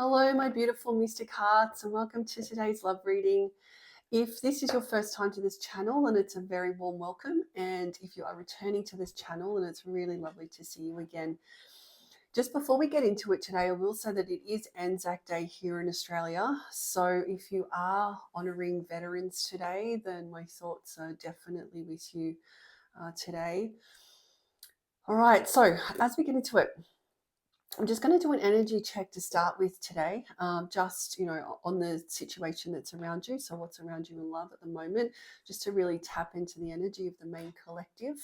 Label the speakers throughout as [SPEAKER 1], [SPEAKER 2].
[SPEAKER 1] Hello, my beautiful mystic hearts, and welcome to today's love reading. If this is your first time to this channel, then it's a very warm welcome. And if you are returning to this channel, then it's really lovely to see you again. Just before we get into it today, I will say that it is Anzac Day here in Australia. So if you are honouring veterans today, then my thoughts are definitely with you today. All right, so as we get into it, I'm just going to do an energy check to start with today, just, on the situation that's around you. So what's around you in love at the moment, just to really tap into the energy of the main collective.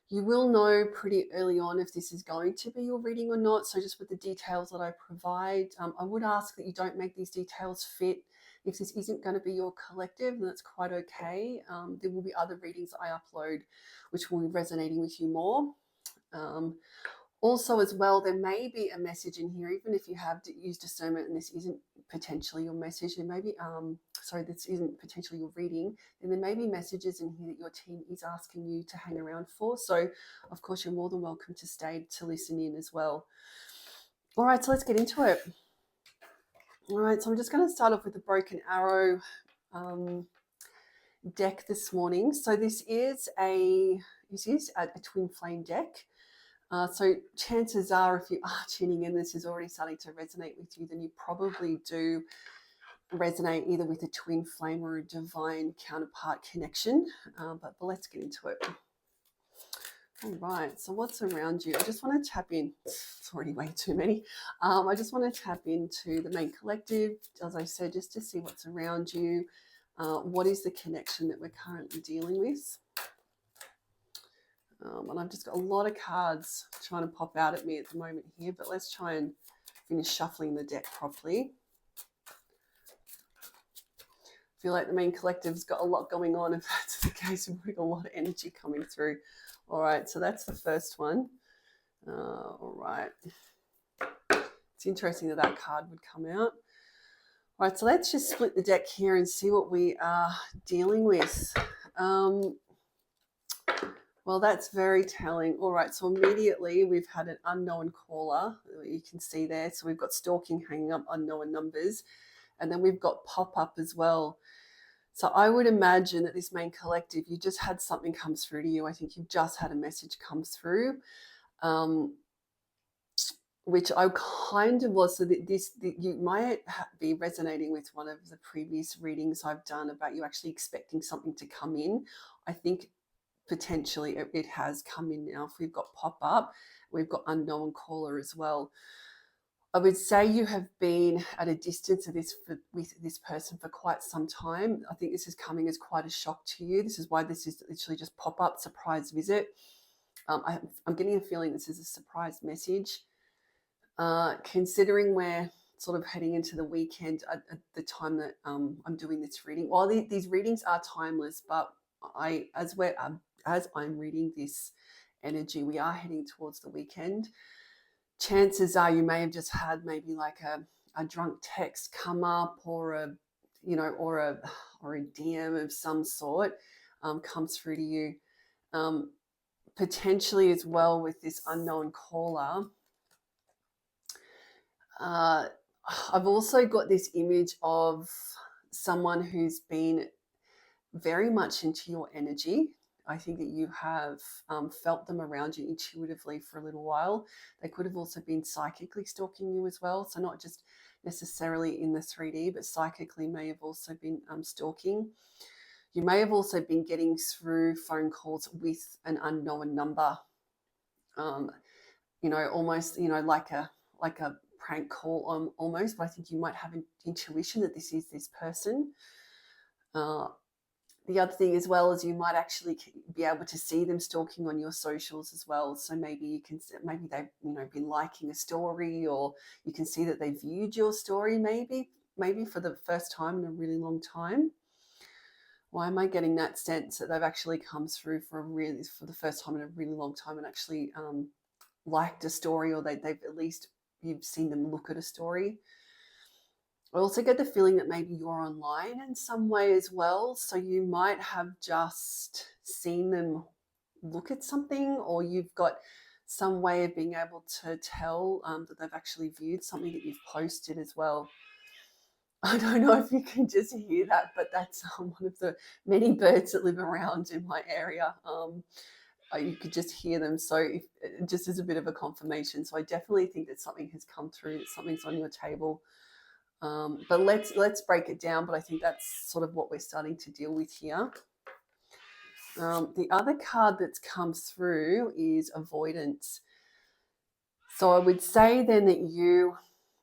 [SPEAKER 1] You will know pretty early on if this is going to be your reading or not. So just with the details that I provide, I would ask that you don't make these details fit. If this isn't going to be your collective, then that's quite okay. There will be other readings I upload which will be resonating with you more. Also, as well, there may be a message in here, even if you have used discernment and this isn't potentially your message, there may be, this isn't potentially your reading, then there may be messages in here that your team is asking you to hang around for. So, of course, you're more than welcome to stay to listen in as well. All right, so let's get into it. All right, so I'm just going to start off with the Broken Arrow deck this morning. So this is a twin flame deck. So chances are, if you are tuning in, this is already starting to resonate with you, then you probably do resonate either with a twin flame or a divine counterpart connection. But let's get into it. All right, so what's around you? I just want to tap in. It's already way too many. I just want to tap into the main collective, as I said, just to see what's around you. What is the connection that we're currently dealing with? And I've just got a lot of cards trying to pop out at me at the moment here, but let's try and finish shuffling the deck properly. I feel like the main collective's got a lot going on. If that's the case, we've got a lot of energy coming through. All right, so that's the first one. All right. It's interesting that that card would come out. All right, so let's just split the deck here and see what we are dealing with. Well, that's very telling. All right, so immediately we've had an unknown caller. You can see there. So we've got stalking, hanging up, unknown numbers. And then we've got pop-up as well. So I would imagine that this main collective, you just had something come through to you. I think you've just had a message come through, which I kind of was. So that you might be resonating with one of the previous readings I've done about you actually expecting something to come in. I think potentially it has come in now. If we've got pop-up, we've got unknown caller as well. I would say you have been at a distance with this person for quite some time. I think this is coming as quite a shock to you. This is why this is literally just pop-up, surprise visit. I'm getting a feeling this is a surprise message. Considering we're sort of heading into the weekend at the time that I'm doing this reading. While these readings are timeless, but as I'm reading this energy, we are heading towards the weekend. Chances are you may have just had maybe like a drunk text come up, or a DM of some sort come through to you. Potentially as well with this unknown caller. I've also got this image of someone who's been very much into your energy. I think that you have felt them around you intuitively for a little while. They could have also been psychically stalking you as well. So not just necessarily in the 3D, but psychically may have also been stalking. You may have also been getting through phone calls with an unknown number. Almost, like a prank call almost, but I think you might have an intuition that this is this person. The other thing as well is you might actually be able to see them stalking on your socials as well. So maybe they've been liking a story, or you can see that they viewed your story maybe for the first time in a really long time. Why am I getting that sense that they've actually come through for the first time in a really long time and actually liked a story, or they've at least you've seen them look at a story? I also get the feeling that maybe you're online in some way as well. So you might have just seen them look at something, or you've got some way of being able to tell that they've actually viewed something that you've posted as well. I don't know if you can just hear that, but that's one of the many birds that live around in my area. You could just hear them. So just as a bit of a confirmation. So I definitely think that something has come through, that something's on your table. But let's break it down. But I think that's sort of what we're starting to deal with here. The other card that's come through is avoidance. So I would say then that you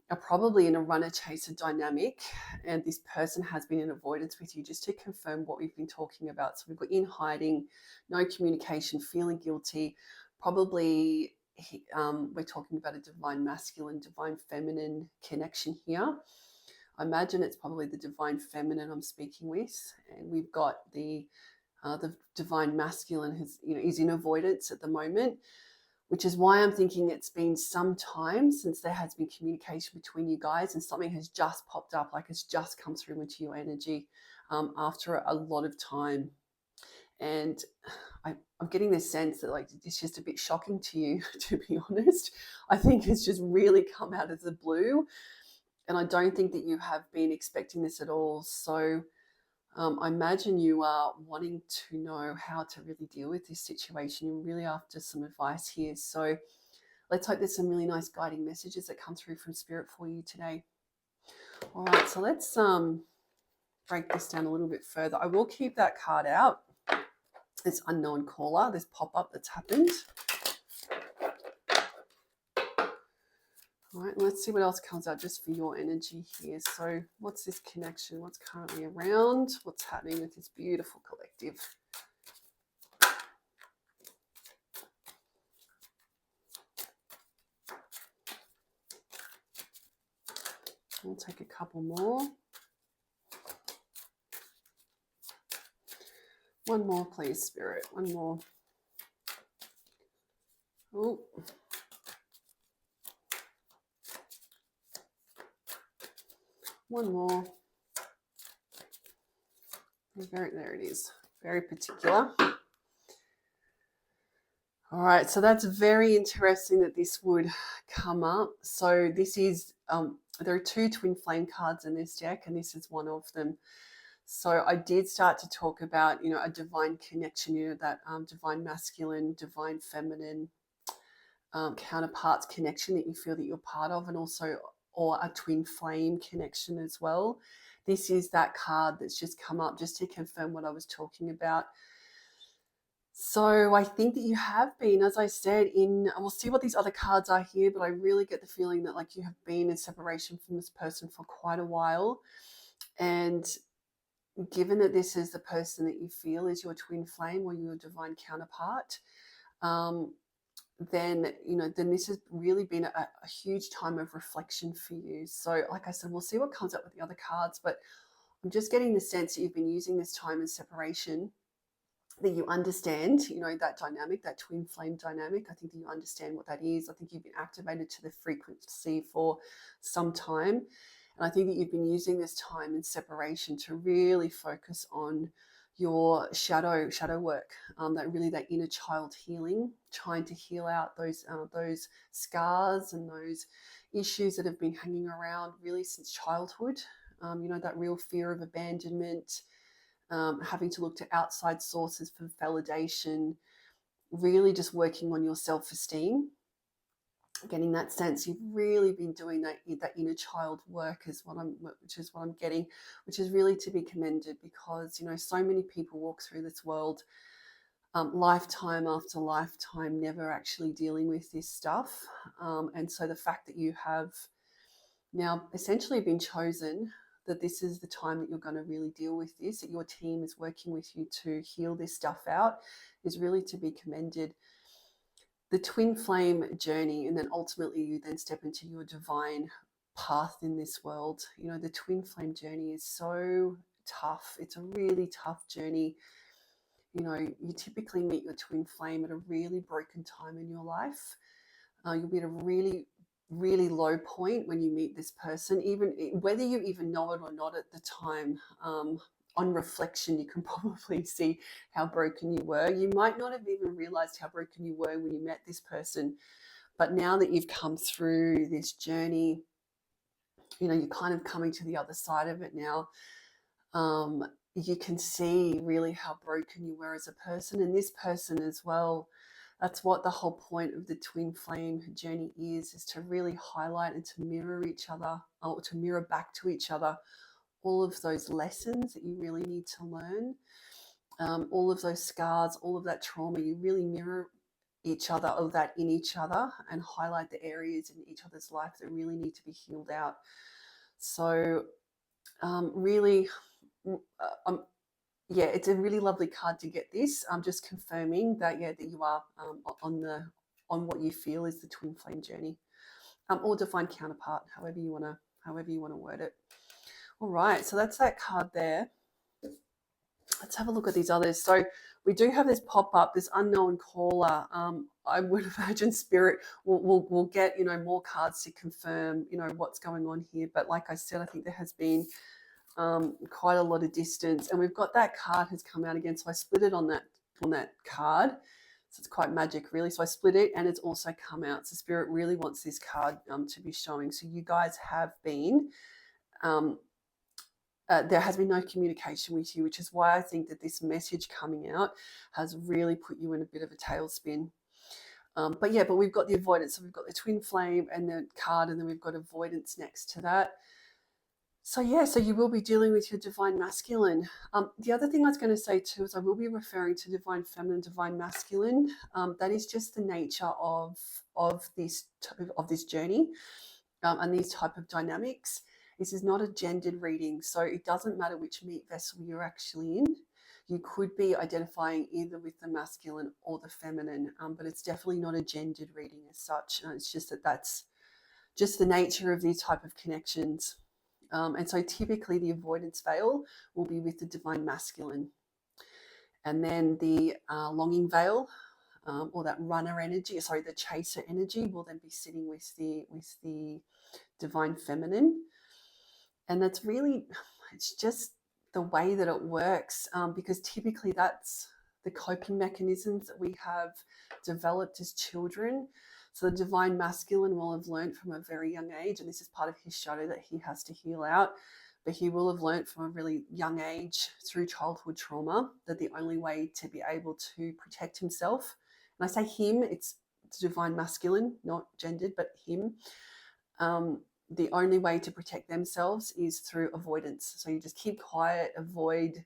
[SPEAKER 1] are probably in a runner-chaser dynamic, and this person has been in avoidance with you, just to confirm what we've been talking about. So we've got in hiding, no communication, feeling guilty, probably we're talking about a divine masculine, divine feminine connection here. I imagine it's probably the divine feminine I'm speaking with, and we've got the divine masculine who's, is in avoidance at the moment, which is why I'm thinking it's been some time since there has been communication between you guys, and something has just popped up, like it's just come through into your energy after a lot of time. And I'm getting this sense that like it's just a bit shocking to you, to be honest. I think it's just really come out of the blue, and I don't think that you have been expecting this at all. So I imagine you are wanting to know how to really deal with this situation. You're really after some advice here. So let's hope there's some really nice guiding messages that come through from Spirit for you today. All right, so let's break this down a little bit further. I will keep that card out. This unknown caller, this pop-up that's happened. All right, let's see what else comes out just for your energy here. So what's this connection? What's currently around? What's happening with this beautiful collective? We'll take a couple more. One more, please, Spirit. One more. Oh. One more. There it is. Very particular. All right, so that's very interesting that this would come up. So this is, there are two twin flame cards in this deck, and this is one of them. So I did start to talk about, a divine connection, that divine masculine, divine feminine counterparts connection that you feel that you're part of, and also, or a twin flame connection as well. This is that card that's just come up just to confirm what I was talking about. So I think that you have been, as I said, we'll see what these other cards are here, but I really get the feeling that like you have been in separation from this person for quite a while. And given that this is the person that you feel is your twin flame or your divine counterpart, then this has really been a huge time of reflection for you. So like I said, we'll see what comes up with the other cards, but I'm just getting the sense that you've been using this time in separation, that you understand, that dynamic, that twin flame dynamic. I think that you understand what that is. I think you've been activated to the frequency for some time. And I think that you've been using this time in separation to really focus on your shadow work, that inner child healing, trying to heal out those scars and those issues that have been hanging around really since childhood. That real fear of abandonment, having to look to outside sources for validation, really just working on your self-esteem, getting that sense you've really been doing that inner child work which is what I'm getting, which is really to be commended, because so many people walk through this world lifetime after lifetime never actually dealing with this stuff, and so the fact that you have now essentially been chosen, that this is the time that you're going to really deal with this, that your team is working with you to heal this stuff out, is really to be commended. The twin flame journey, and then ultimately you then step into your divine path in this world. The twin flame journey is so tough. It's a really tough journey. You typically meet your twin flame at a really broken time in your life. You'll be at a really, really low point when you meet this person, even whether you even know it or not at the time. on reflection, you can probably see how broken you were. You might not have even realized how broken you were when you met this person, but now that you've come through this journey, you know, you're kind of coming to the other side of it now. You can see really how broken you were as a person, and this person as well. That's what the whole point of the twin flame journey is to really highlight and to mirror each other, or to mirror back to each other all of those lessons that you really need to learn, all of those scars, all of that trauma. You really mirror each other, of that in each other, and highlight the areas in each other's life that really need to be healed out. So really, yeah, it's a really lovely card to get this. I'm just confirming that, yeah, that you are on what you feel is the twin flame journey, or divine counterpart, however you want to word it. All right, so that's that card there. Let's have a look at these others. So we do have this pop up, this unknown caller. I would imagine Spirit will get, you know, more cards to confirm, you know, what's going on here. But like I said, I think there has been quite a lot of distance, and we've got that card has come out again. So I split it on that card. So it's quite magic, really. So I split it, and it's also come out. So Spirit really wants this card to be showing. So you guys have been. There has been no communication with you, which is why I think that this message coming out has really put you in a bit of a tailspin. But we've got the avoidance. So we've got the twin flame and the card, and then we've got avoidance next to that. So yeah, so you will be dealing with your divine masculine. The other thing I was going to say too is I will be referring to divine feminine, divine masculine. That is just the nature of this journey and these type of dynamics. This is not a gendered reading, so it doesn't matter which meat vessel you're actually in. You could be identifying either with the masculine or the feminine, but it's definitely not a gendered reading as such. It's just that's just the nature of these type of connections. And so typically the avoidance veil will be with the divine masculine. And then the longing veil, or that runner energy, the chaser energy, will then be sitting with the divine feminine. And that's really, it's just the way that it works, because typically that's the coping mechanisms that we have developed as children. So the divine masculine will have learned from a very young age, and this is part of his shadow that he has to heal out, but he will have learned from a really young age through childhood trauma that the only way to be able to protect himself, and I say him, it's divine masculine, not gendered, but him, the only way to protect themselves is through avoidance. So you just keep quiet, avoid,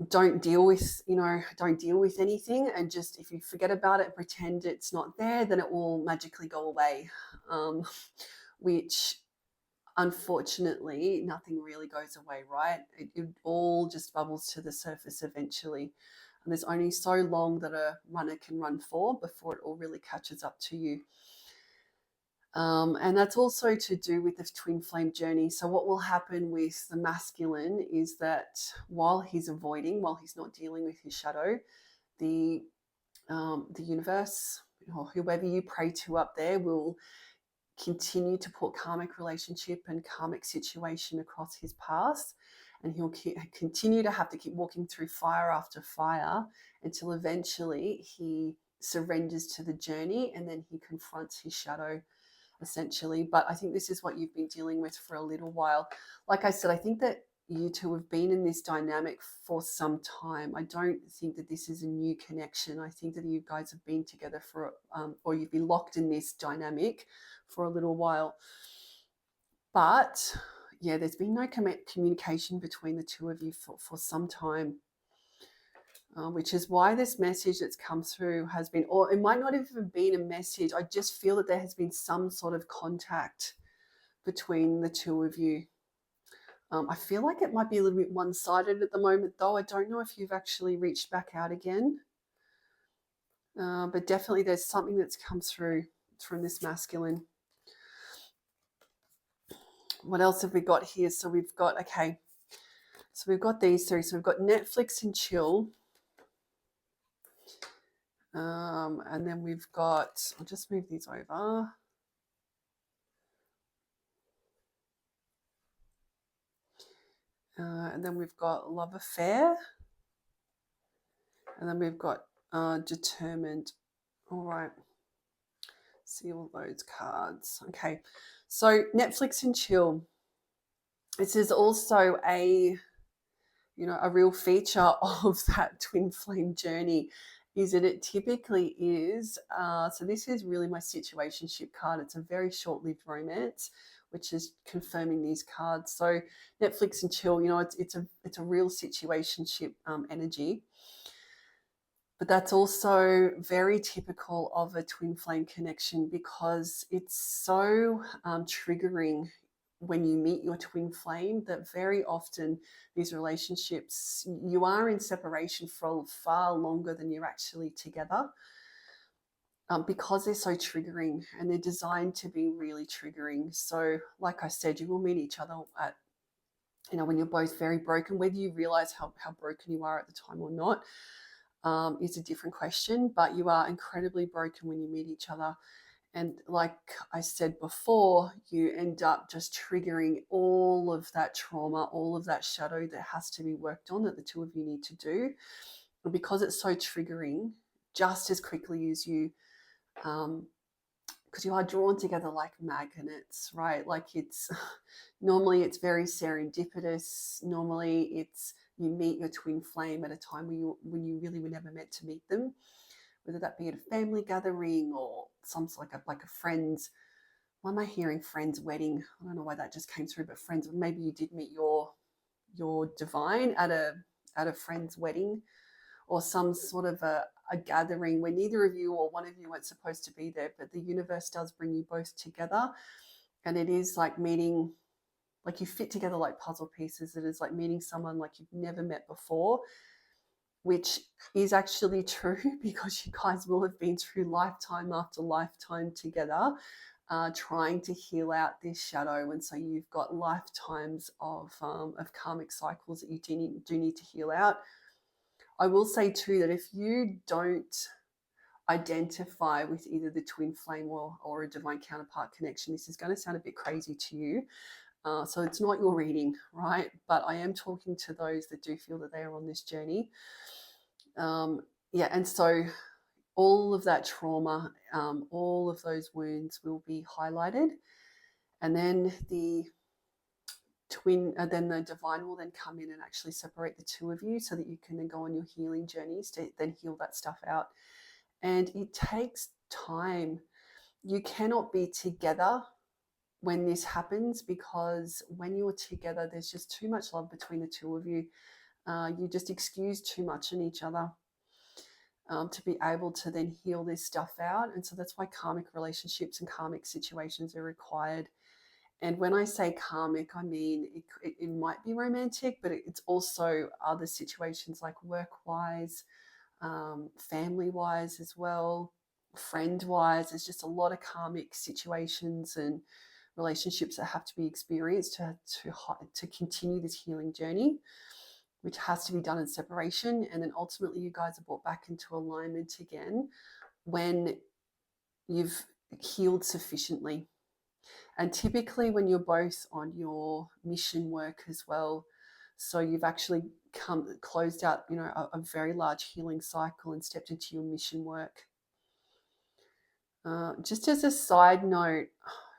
[SPEAKER 1] don't deal with anything, and just, if you forget about it, pretend it's not there, then it will magically go away, which unfortunately nothing really goes away, right? It all just bubbles to the surface eventually, and there's only so long that a runner can run for before it all really catches up to you. And that's also to do with the twin flame journey. So what will happen with the masculine is that while he's avoiding, while he's not dealing with his shadow, the universe, or whoever you pray to up there, will continue to put karmic relationship and karmic situation across his path, and he'll continue to have to keep walking through fire after fire until eventually he surrenders to the journey, and then he confronts his shadow, essentially. But I think this is what you've been dealing with for a little while. Like I said, I think that you two have been in this dynamic for some time. I don't think that this is a new connection. I think that you guys have been together for, or you've been locked in this dynamic for a little while. But yeah, there's been no communication between the two of you for some time. Which is why this message that's come through has been, or it might not even been a message. I just feel that there has been some sort of contact between the two of you. I feel like it might be a little bit one-sided at the moment, though. I don't know if you've actually reached back out again. But definitely there's something that's come through from this masculine. What else have we got here? So we've got, so we've got these three. So we've got Netflix and chill. And then we've got, I'll just move these over. And then we've got love affair. And then we've got determined. All right. See all those cards. Okay. So Netflix and chill. This is also a real feature of that twin flame journey is that it typically is. So this is really my situationship card. It's a very short-lived romance, which is confirming these cards. So Netflix and chill, it's a real situationship energy. But that's also very typical of a twin flame connection because it's so triggering when you meet your twin flame that very often these relationships, you are in separation for far longer than you're actually together, because they're so triggering and they're designed to be really triggering. So like I said, you will meet each other at, when you're both very broken, whether you realize how broken you are at the time or not. Is a different question, but you are incredibly broken when you meet each other. And like I said before, you end up just triggering all of that trauma, all of that shadow that has to be worked on that the two of you need to do. And because it's so triggering, just as quickly as you, because you are drawn together like magnets, right? Like normally it's very serendipitous. Normally it's you meet your twin flame at a time when you really were never meant to meet them, whether that be at a family gathering or some like a friend's. Why am I hearing friend's wedding? I don't know why that just came through, but friends. Maybe you did meet your divine at a friend's wedding, or some sort of a gathering where neither of you or one of you weren't supposed to be there, but the universe does bring you both together, and it is like meeting. Like you fit together like puzzle pieces. It is like meeting someone like you've never met before, which is actually true because you guys will have been through lifetime after lifetime together, trying to heal out this shadow. And so you've got lifetimes of karmic cycles that you do need to heal out. I will say too that if you don't identify with either the twin flame or a divine counterpart connection, this is going to sound a bit crazy to you. So it's not your reading, right? But I am talking to those that do feel that they are on this journey. And so all of that trauma, all of those wounds will be highlighted. And then the divine will then come in and actually separate the two of you so that you can then go on your healing journeys to then heal that stuff out. And it takes time. You cannot be together when this happens because when you're together, there's just too much love between the two of you. You just excuse too much in each other to be able to then heal this stuff out. And so that's why karmic relationships and karmic situations are required. And when I say karmic, I mean it might be romantic, but it's also other situations like work-wise, family-wise as well, friend-wise. There's just a lot of karmic situations and relationships that have to be experienced to continue this healing journey, which has to be done in separation. And then ultimately you guys are brought back into alignment again when you've healed sufficiently. And typically when you're both on your mission work as well, so you've actually closed out, a very large healing cycle and stepped into your mission work. Just as a side note,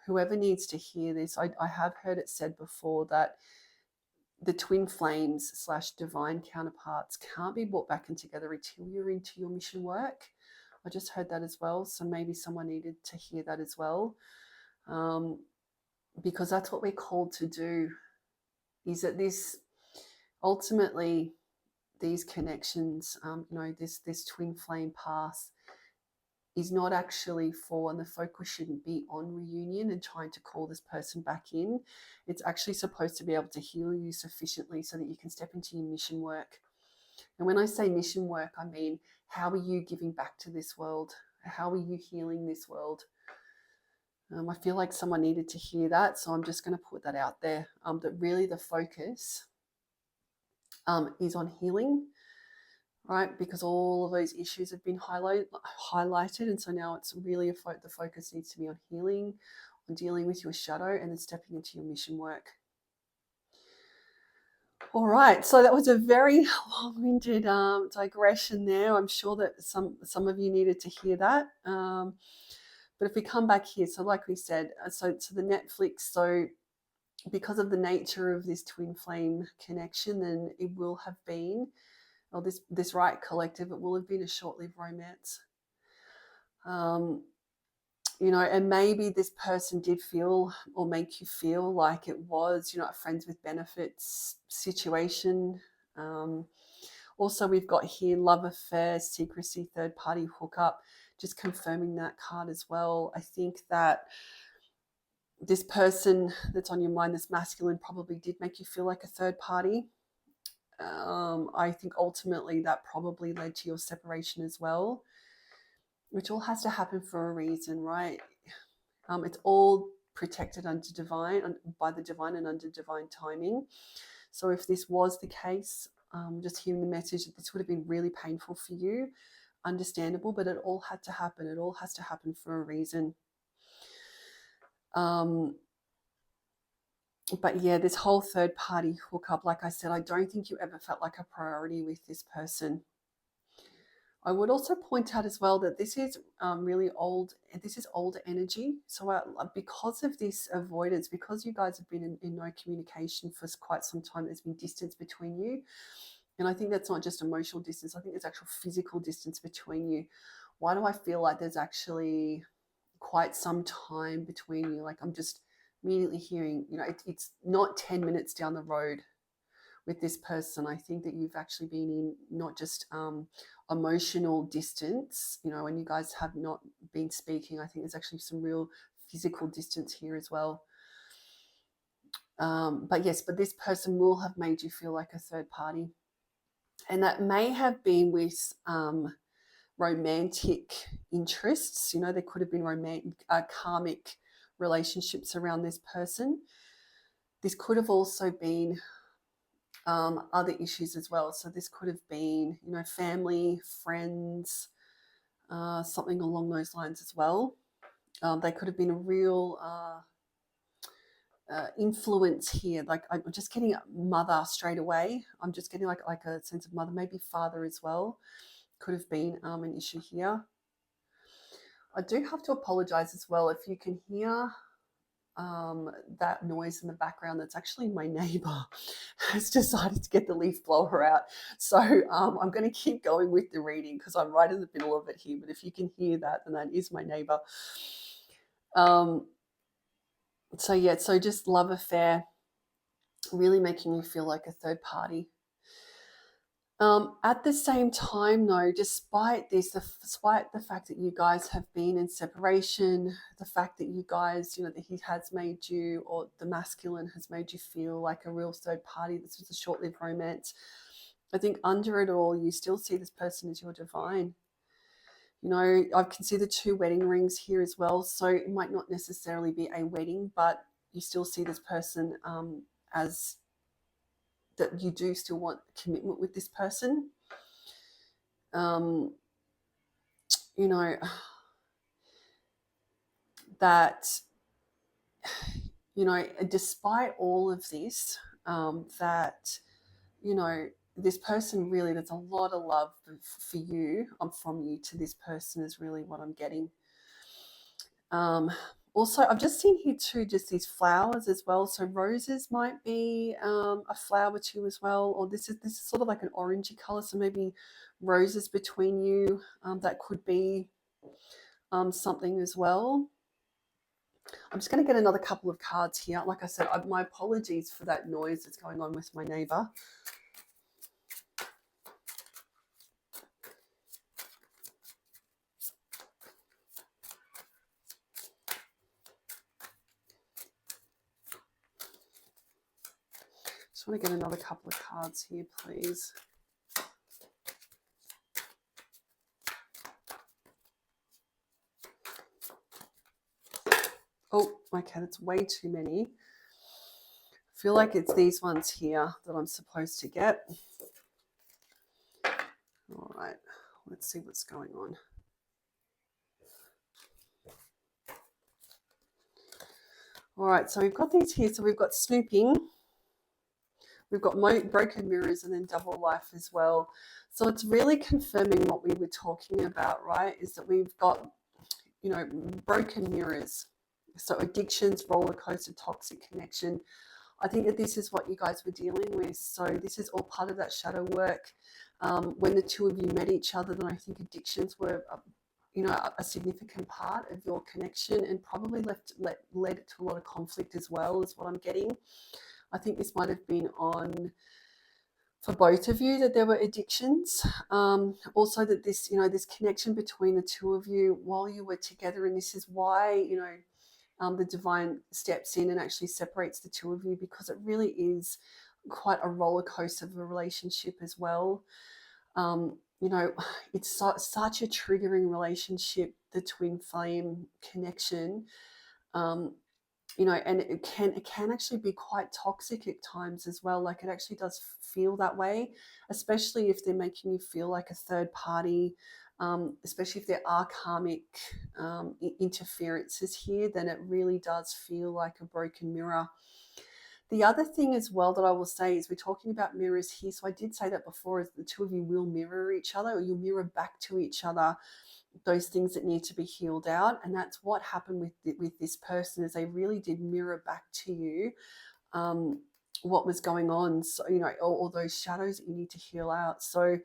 [SPEAKER 1] whoever needs to hear this, I have heard it said before that the twin flames / divine counterparts can't be brought back in together until you're into your mission work. I just heard that as well. So maybe someone needed to hear that as well. Because that's what we're called to do, is that this ultimately these connections, this twin flame path is not actually for, and the focus shouldn't be on reunion and trying to call this person back in. It's actually supposed to be able to heal you sufficiently so that you can step into your mission work. And when I say mission work, I mean, how are you giving back to this world? How are you healing this world? I feel like someone needed to hear that, so I'm just going to put that out there, that really the focus is on healing, right? Because all of those issues have been highlighted, and so now it's really the focus needs to be on healing, on dealing with your shadow, and then stepping into your mission work. All right, so that was a very long-winded digression there. I'm sure that some of you needed to hear that. But if we come back here, so like we said, so the Netflix, so because of the nature of this twin flame connection, then it will have been, or this right collective, it will have been a short-lived romance. And maybe this person did feel or make you feel like it was, a friends with benefits situation. Also, we've got here love affair, secrecy, third party hookup, just confirming that card as well. I think that this person that's on your mind, this masculine, probably did make you feel like a third party. I think ultimately that probably led to your separation as well, which all has to happen for a reason, right? It's all protected by the divine and under divine timing. So if this was the case, just hearing the message that this would have been really painful for you, understandable, but it all had to happen. It all has to happen for a reason. But yeah, this whole third party hookup, like I said, I don't think you ever felt like a priority with this person. I would also point out as well that this is really old. This is old energy. So because of this avoidance, because you guys have been in no communication for quite some time, there's been distance between you. And I think that's not just emotional distance. I think there's actual physical distance between you. Why do I feel like there's actually quite some time between you? Like I'm just immediately hearing, it's not 10 minutes down the road with this person. I think that you've actually been in not just emotional distance, when you guys have not been speaking. I think there's actually some real physical distance here as well. But this person will have made you feel like a third party. And that may have been with romantic interests. There could have been karmic relationships around this person. This could have also been other issues as well. So this could have been, family, friends, something along those lines as well. They could have been a real influence here. Like I'm just getting mother straight away. I'm just getting like a sense of mother, maybe father as well. Could have been an issue here. I do have to apologize as well if you can hear that noise in the background. That's actually my neighbor has decided to get the leaf blower out. So I'm going to keep going with the reading because I'm right in the middle of it here. But if you can hear that, then that is my neighbor. So just love affair, really making you feel like a third party. At the same time, though, despite the fact that you guys have been in separation, the fact that you guys, that he has made you, or the masculine has made you feel like a real third party, this was a short-lived romance, I think under it all, you still see this person as your divine. I've considered 2 wedding rings here as well, so it might not necessarily be a wedding, but you still see this person as that you do still want commitment with this person. That, despite all of this, that, this person really, there's a lot of love for you, from you to this person is really what I'm getting. Also, I've just seen here too, just these flowers as well. So roses might be a flower too as well, or this is sort of like an orangey color. So maybe roses between you. That could be something as well. I'm just going to get another couple of cards here. Like I said, my apologies for that noise that's going on with my neighbor. Just want to get another couple of cards here, please. Oh, okay, that's way too many. I feel like it's these ones here that I'm supposed to get. All right, let's see what's going on. All right, so we've got these here. So we've got snooping. We've got broken mirrors and then double life as well. So it's really confirming what we were talking about, right? Is that we've got, broken mirrors. So addictions, roller coaster, toxic connection. I think that this is what you guys were dealing with. So this is all part of that shadow work. When the two of you met each other, then I think addictions were, a significant part of your connection, and probably led to a lot of conflict as well, is what I'm getting. I think this might have been on for both of you, that there were addictions. Also that this connection between the two of you while you were together, and this is why, the divine steps in and actually separates the two of you, because it really is quite a roller coaster of a relationship as well. It's such a triggering relationship, the twin flame connection. And it can actually be quite toxic at times as well. Like, it actually does feel that way, especially if they're making you feel like a third party. Especially if there are karmic interferences here, then it really does feel like a broken mirror. The other thing as well that I will say is, we're talking about mirrors here. So I did say that before, is the two of you will mirror each other, or you'll mirror back to each other those things that need to be healed out. And that's what happened with this person, is they really did mirror back to you what was going on. So, all those shadows that you need to heal out. So,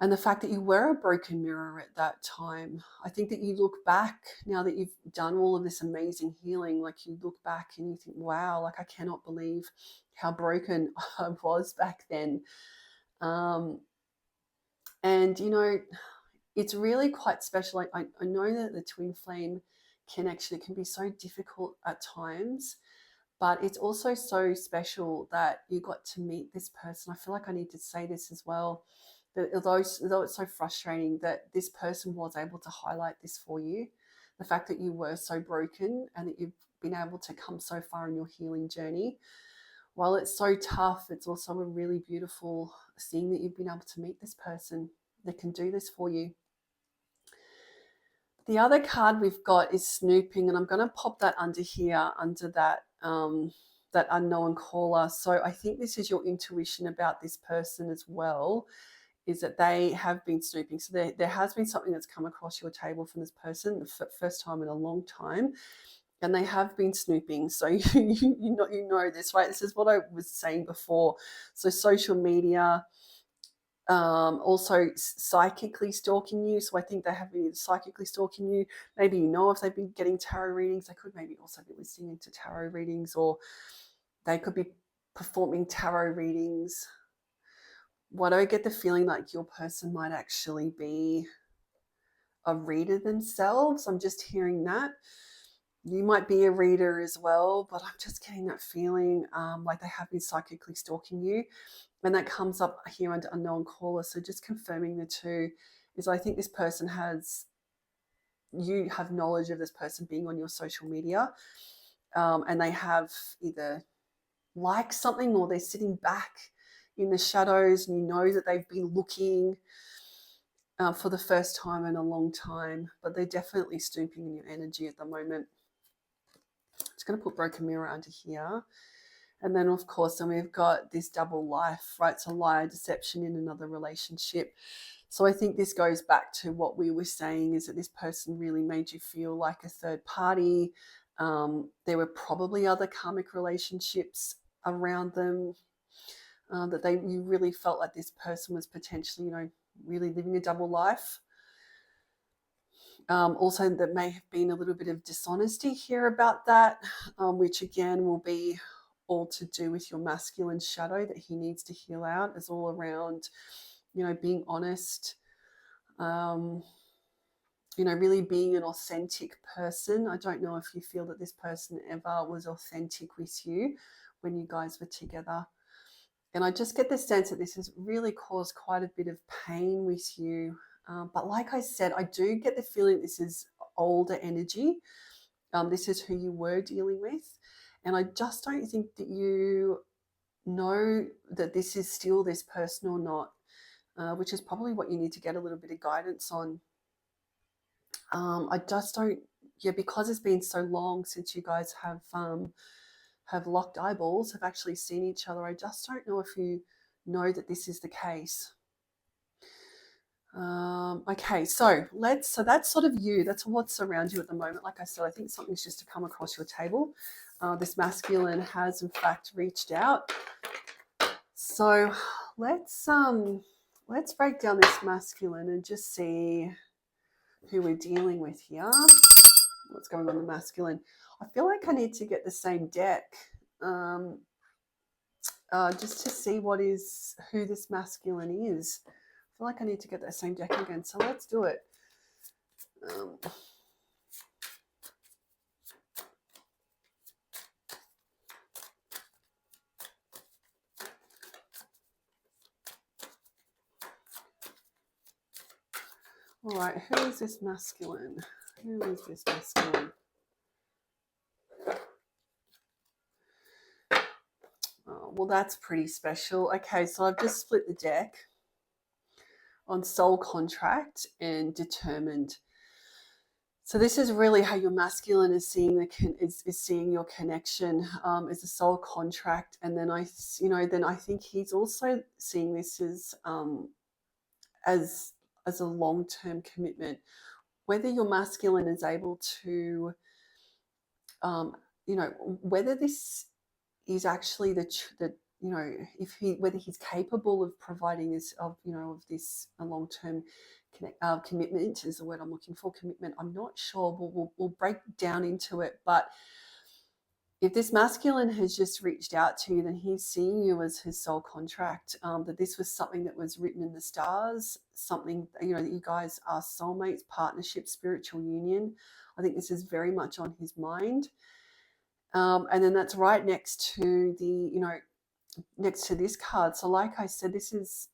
[SPEAKER 1] and the fact that you were a broken mirror at that time, I think that you look back now that you've done all of this amazing healing, like you look back and you think, wow, like I cannot believe how broken I was back then. And, it's really quite special. I know that the twin flame connection, it can be so difficult at times, but it's also so special that you got to meet this person. I feel like I need to say this as well, that although it's so frustrating, that this person was able to highlight this for you, the fact that you were so broken and that you've been able to come so far in your healing journey. While it's so tough, it's also a really beautiful seeing that you've been able to meet this person that can do this for you. The other card we've got is snooping, and I'm going to pop that under here, under that that unknown caller. So I think this is your intuition about this person as well, is that they have been snooping. So there has been something that's come across your table from this person, the first time in a long time, and they have been snooping. So you know this, right? This is what I was saying before. So social media, also psychically stalking you. So I think they have been psychically stalking you. Maybe if they've been getting tarot readings. They could maybe also be listening to tarot readings, or they could be performing tarot readings. Why do I get the feeling like your person might actually be a reader themselves? I'm just hearing that. You might be a reader as well, but I'm just getting that feeling like they have been psychically stalking you. And that comes up here under unknown caller. So just confirming the two is, I think this person you have knowledge of this person being on your social media, and they have either liked something, or they're sitting back in the shadows, and you know that they've been looking for the first time in a long time, but they're definitely stooping in your energy at the moment. Just going to put broken mirror under here. And then, of course, then we've got this double life, right? So lie, deception in another relationship. So I think this goes back to what we were saying, is that this person really made you feel like a third party. There were probably other karmic relationships around them, that you really felt like this person was potentially, really living a double life. Also, there may have been a little bit of dishonesty here about that, which again will be all to do with your masculine shadow that he needs to heal out. Is all around, being honest, really being an authentic person. I don't know if you feel that this person ever was authentic with you when you guys were together. And I just get the sense that this has really caused quite a bit of pain with you. But like I said, I do get the feeling this is older energy. This is who you were dealing with. And I just don't think that you know that this is still this person or not, which is probably what you need to get a little bit of guidance on. I just don't, because it's been so long since you guys have have locked eyeballs, have actually seen each other. I just don't know if you know that this is the case. Okay, so that's sort of you. That's what's around you at the moment. Like I said, I think something's just to come across your table. This masculine has in fact reached out. So let's break down this masculine and just see who we're dealing with here. What's going on in the masculine? I feel like I need to get the same deck just to see who this masculine is. I feel like I need to get that same deck again. So let's do it. All right, who is this masculine? Who is this masculine? Oh, well, that's pretty special. Okay, so I've just split the deck on soul contract and determined. So this is really how your masculine is seeing is seeing your connection as a soul contract, and then I think he's also seeing this as a long-term commitment. Whether your masculine is able to, whether this is actually whether he's capable of providing this of this a long-term commitment is the word I'm looking for. Commitment. I'm not sure. We'll break down into it, but if this masculine has just reached out to you, then he's seeing you as his soul contract. That this was something that was written in the stars, something that you guys are soulmates, partnership, spiritual union. I think this is very much on his mind. And then that's right next to next to this card. So like I said, this is,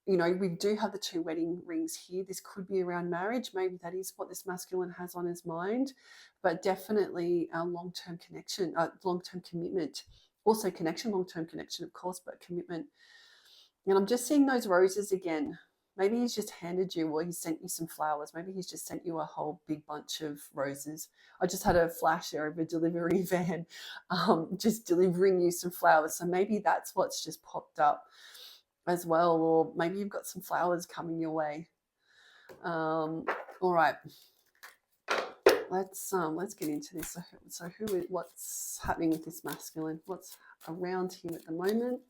[SPEAKER 1] we do have the 2 wedding rings here. This could be around marriage. Maybe that is what this masculine has on his mind, but definitely a long-term connection, long-term commitment. Also connection, long-term connection, of course, but commitment. And I'm just seeing those roses again. Maybe he's just handed you, or he sent you some flowers. Maybe he's just sent you a whole big bunch of roses. I just had a flash there of a delivery van just delivering you some flowers. So maybe that's what's just popped up as well, or maybe you've got some flowers coming your way. All right, let's get into this. So what's happening with this masculine? What's around him at the moment?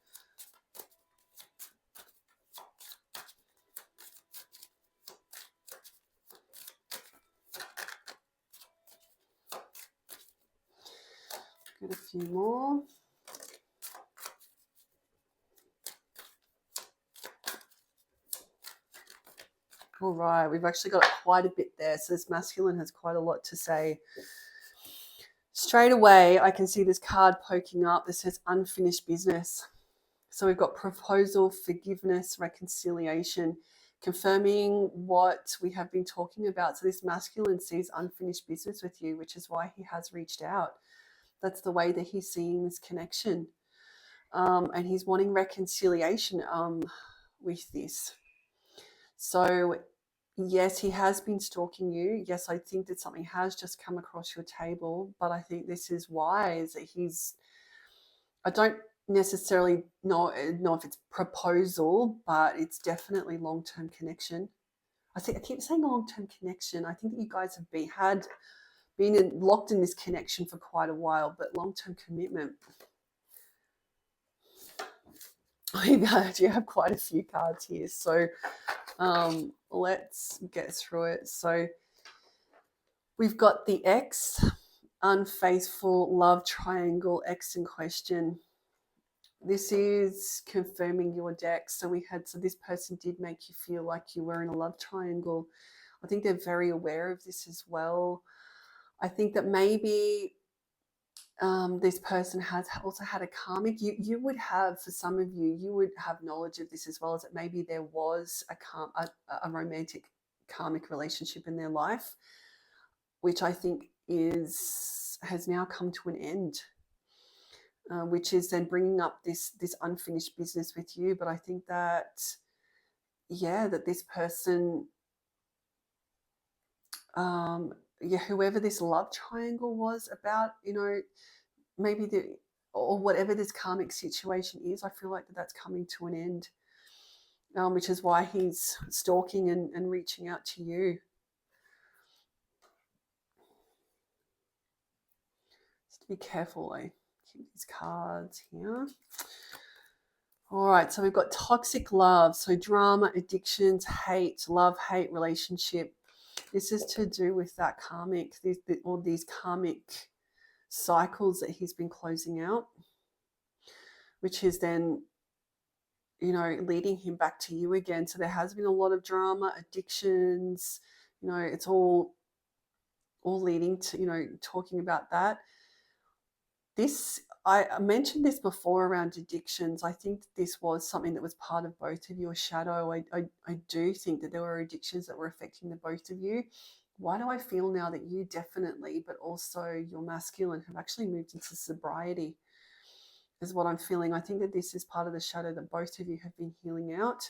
[SPEAKER 1] Get a few more. All right, we've actually got quite a bit there. So this masculine has quite a lot to say. Straight away, I can see this card poking up that says unfinished business. So we've got proposal, forgiveness, reconciliation, confirming what we have been talking about. So this masculine sees unfinished business with you, which is why he has reached out. That's the way that he's seeing this connection. And he's wanting reconciliation with this. So yes, he has been stalking you. Yes, I think that something has just come across your table, but I think this is wise that I don't necessarily know if it's proposal, but it's definitely long-term connection. I keep saying long-term connection. I think that you guys have been locked in this connection for quite a while, but long-term commitment. You have quite a few cards here, so let's get through it. So we've got the X, unfaithful, love triangle, X in question. This is confirming your deck. So this person did make you feel like you were in a love triangle. I think they're very aware of this as well. I think that maybe this person has also had a karmic. You would have, for some of you, you would have knowledge of this as well, as that maybe there was a romantic karmic relationship in their life, which I think has now come to an end. Which is then bringing up this unfinished business with you. But I think that, that this person, whoever this love triangle was about, maybe or whatever this karmic situation is, I feel like that's coming to an end, which is why he's stalking and reaching out to you. Just be careful, I keep these cards here. All right, so we've got toxic love, so drama, addictions, hate, love-hate relationship. This is to do with that karmic, all these karmic cycles that he's been closing out, which is then, leading him back to you again. So there has been a lot of drama, addictions, it's all leading to, talking about that. I mentioned this before around addictions. I think this was something that was part of both of your shadow. I do think that there were addictions that were affecting the both of you. Why do I feel now that you definitely, but also your masculine, have actually moved into sobriety, is what I'm feeling. I think that this is part of the shadow that both of you have been healing out.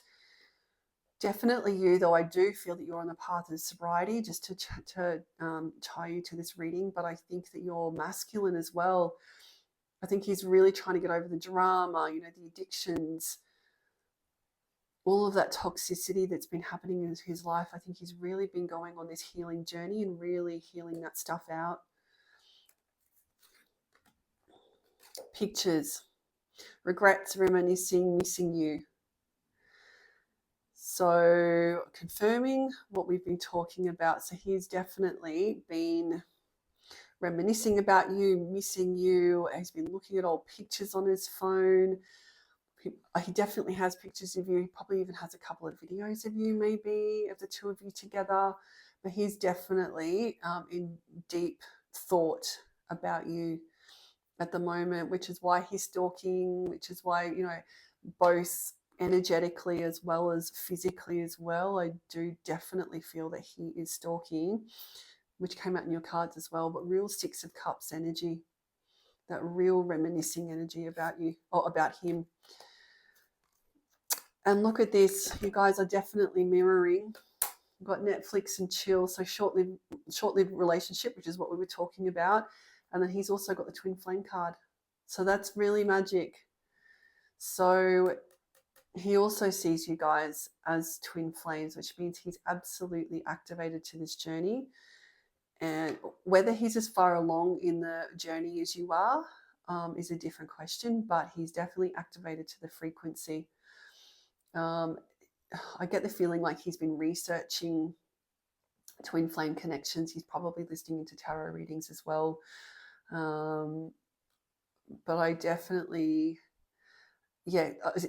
[SPEAKER 1] Definitely you, though I do feel that you're on the path of sobriety, just to tie you to this reading. But I think that you're masculine as well. I think he's really trying to get over the drama, the addictions, all of that toxicity that's been happening in his life. I think he's really been going on this healing journey and really healing that stuff out. Pictures, regrets, reminiscing, missing you. So confirming what we've been talking about. So he's definitely been reminiscing about you, missing you. He's been looking at old pictures on his phone. He definitely has pictures of you. He probably even has a couple of videos of you, maybe, of the two of you together. But he's definitely in deep thought about you at the moment, which is why he's stalking, which is why, both energetically as well as physically as well, I do definitely feel that he is stalking, which came out in your cards as well. But real Six of Cups energy, that real reminiscing energy about you, or about him. And look at this, you guys are definitely mirroring. You've got Netflix and chill, so short-lived relationship, which is what we were talking about. And then he's also got the twin flame card. So that's really magic. So he also sees you guys as twin flames, which means he's absolutely activated to this journey. And whether he's as far along in the journey as you are is a different question, but he's definitely activated to the frequency. I get the feeling like he's been researching twin flame connections. He's probably listening into tarot readings as well. But I definitely,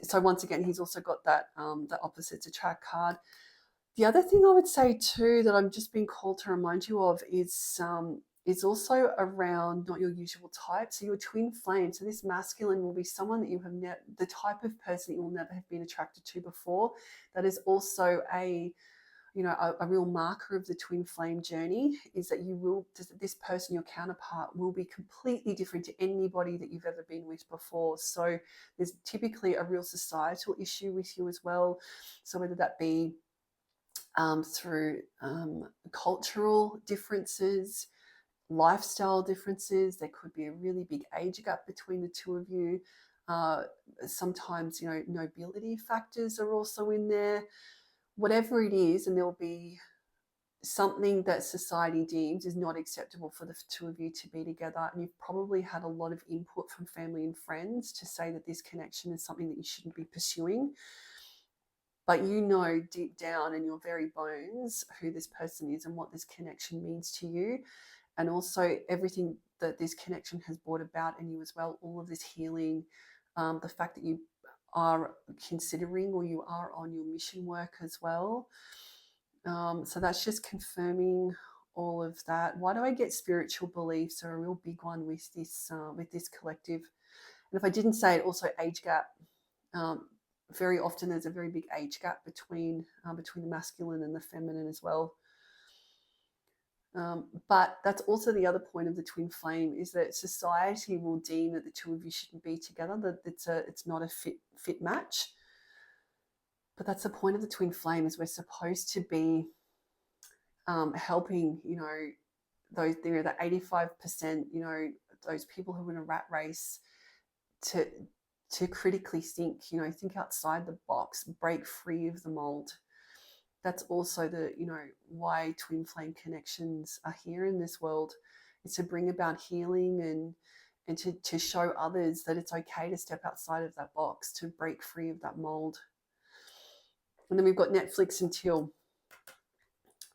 [SPEAKER 1] so once again, he's also got that the opposites attract card. The other thing I would say too that I'm just being called to remind you of is also around not your usual type. So your twin flame, so this masculine will be someone that you have the type of person that you will never have been attracted to before. That is also a real marker of the twin flame journey, is that this person, your counterpart, will be completely different to anybody that you've ever been with before. So there's typically a real societal issue with you as well. So whether that be through cultural differences, lifestyle differences, there could be a really big age gap between the two of you. Sometimes, nobility factors are also in there. Whatever it is, and there'll be something that society deems is not acceptable for the two of you to be together. And you've probably had a lot of input from family and friends to say that this connection is something that you shouldn't be pursuing. But deep down in your very bones who this person is and what this connection means to you. And also everything that this connection has brought about in you as well. All of this healing, the fact that you are considering, or you are on your mission work as well. So that's just confirming all of that. Why do I get spiritual beliefs are a real big one with this collective? And if I didn't say it, also age gap. Very often there's a very big age gap between the masculine and the feminine as well. But that's also the other point of the twin flame, is that society will deem that the two of you shouldn't be together, that it's not a fit match. But that's the point of the twin flame, is we're supposed to be helping, those, the 85%, those people who are in a rat race to critically think, think outside the box, break free of the mold. That's also the, why twin flame connections are here in this world. It's to bring about healing and to show others that it's okay to step outside of that box, to break free of that mold. And then we've got Netflix and Till.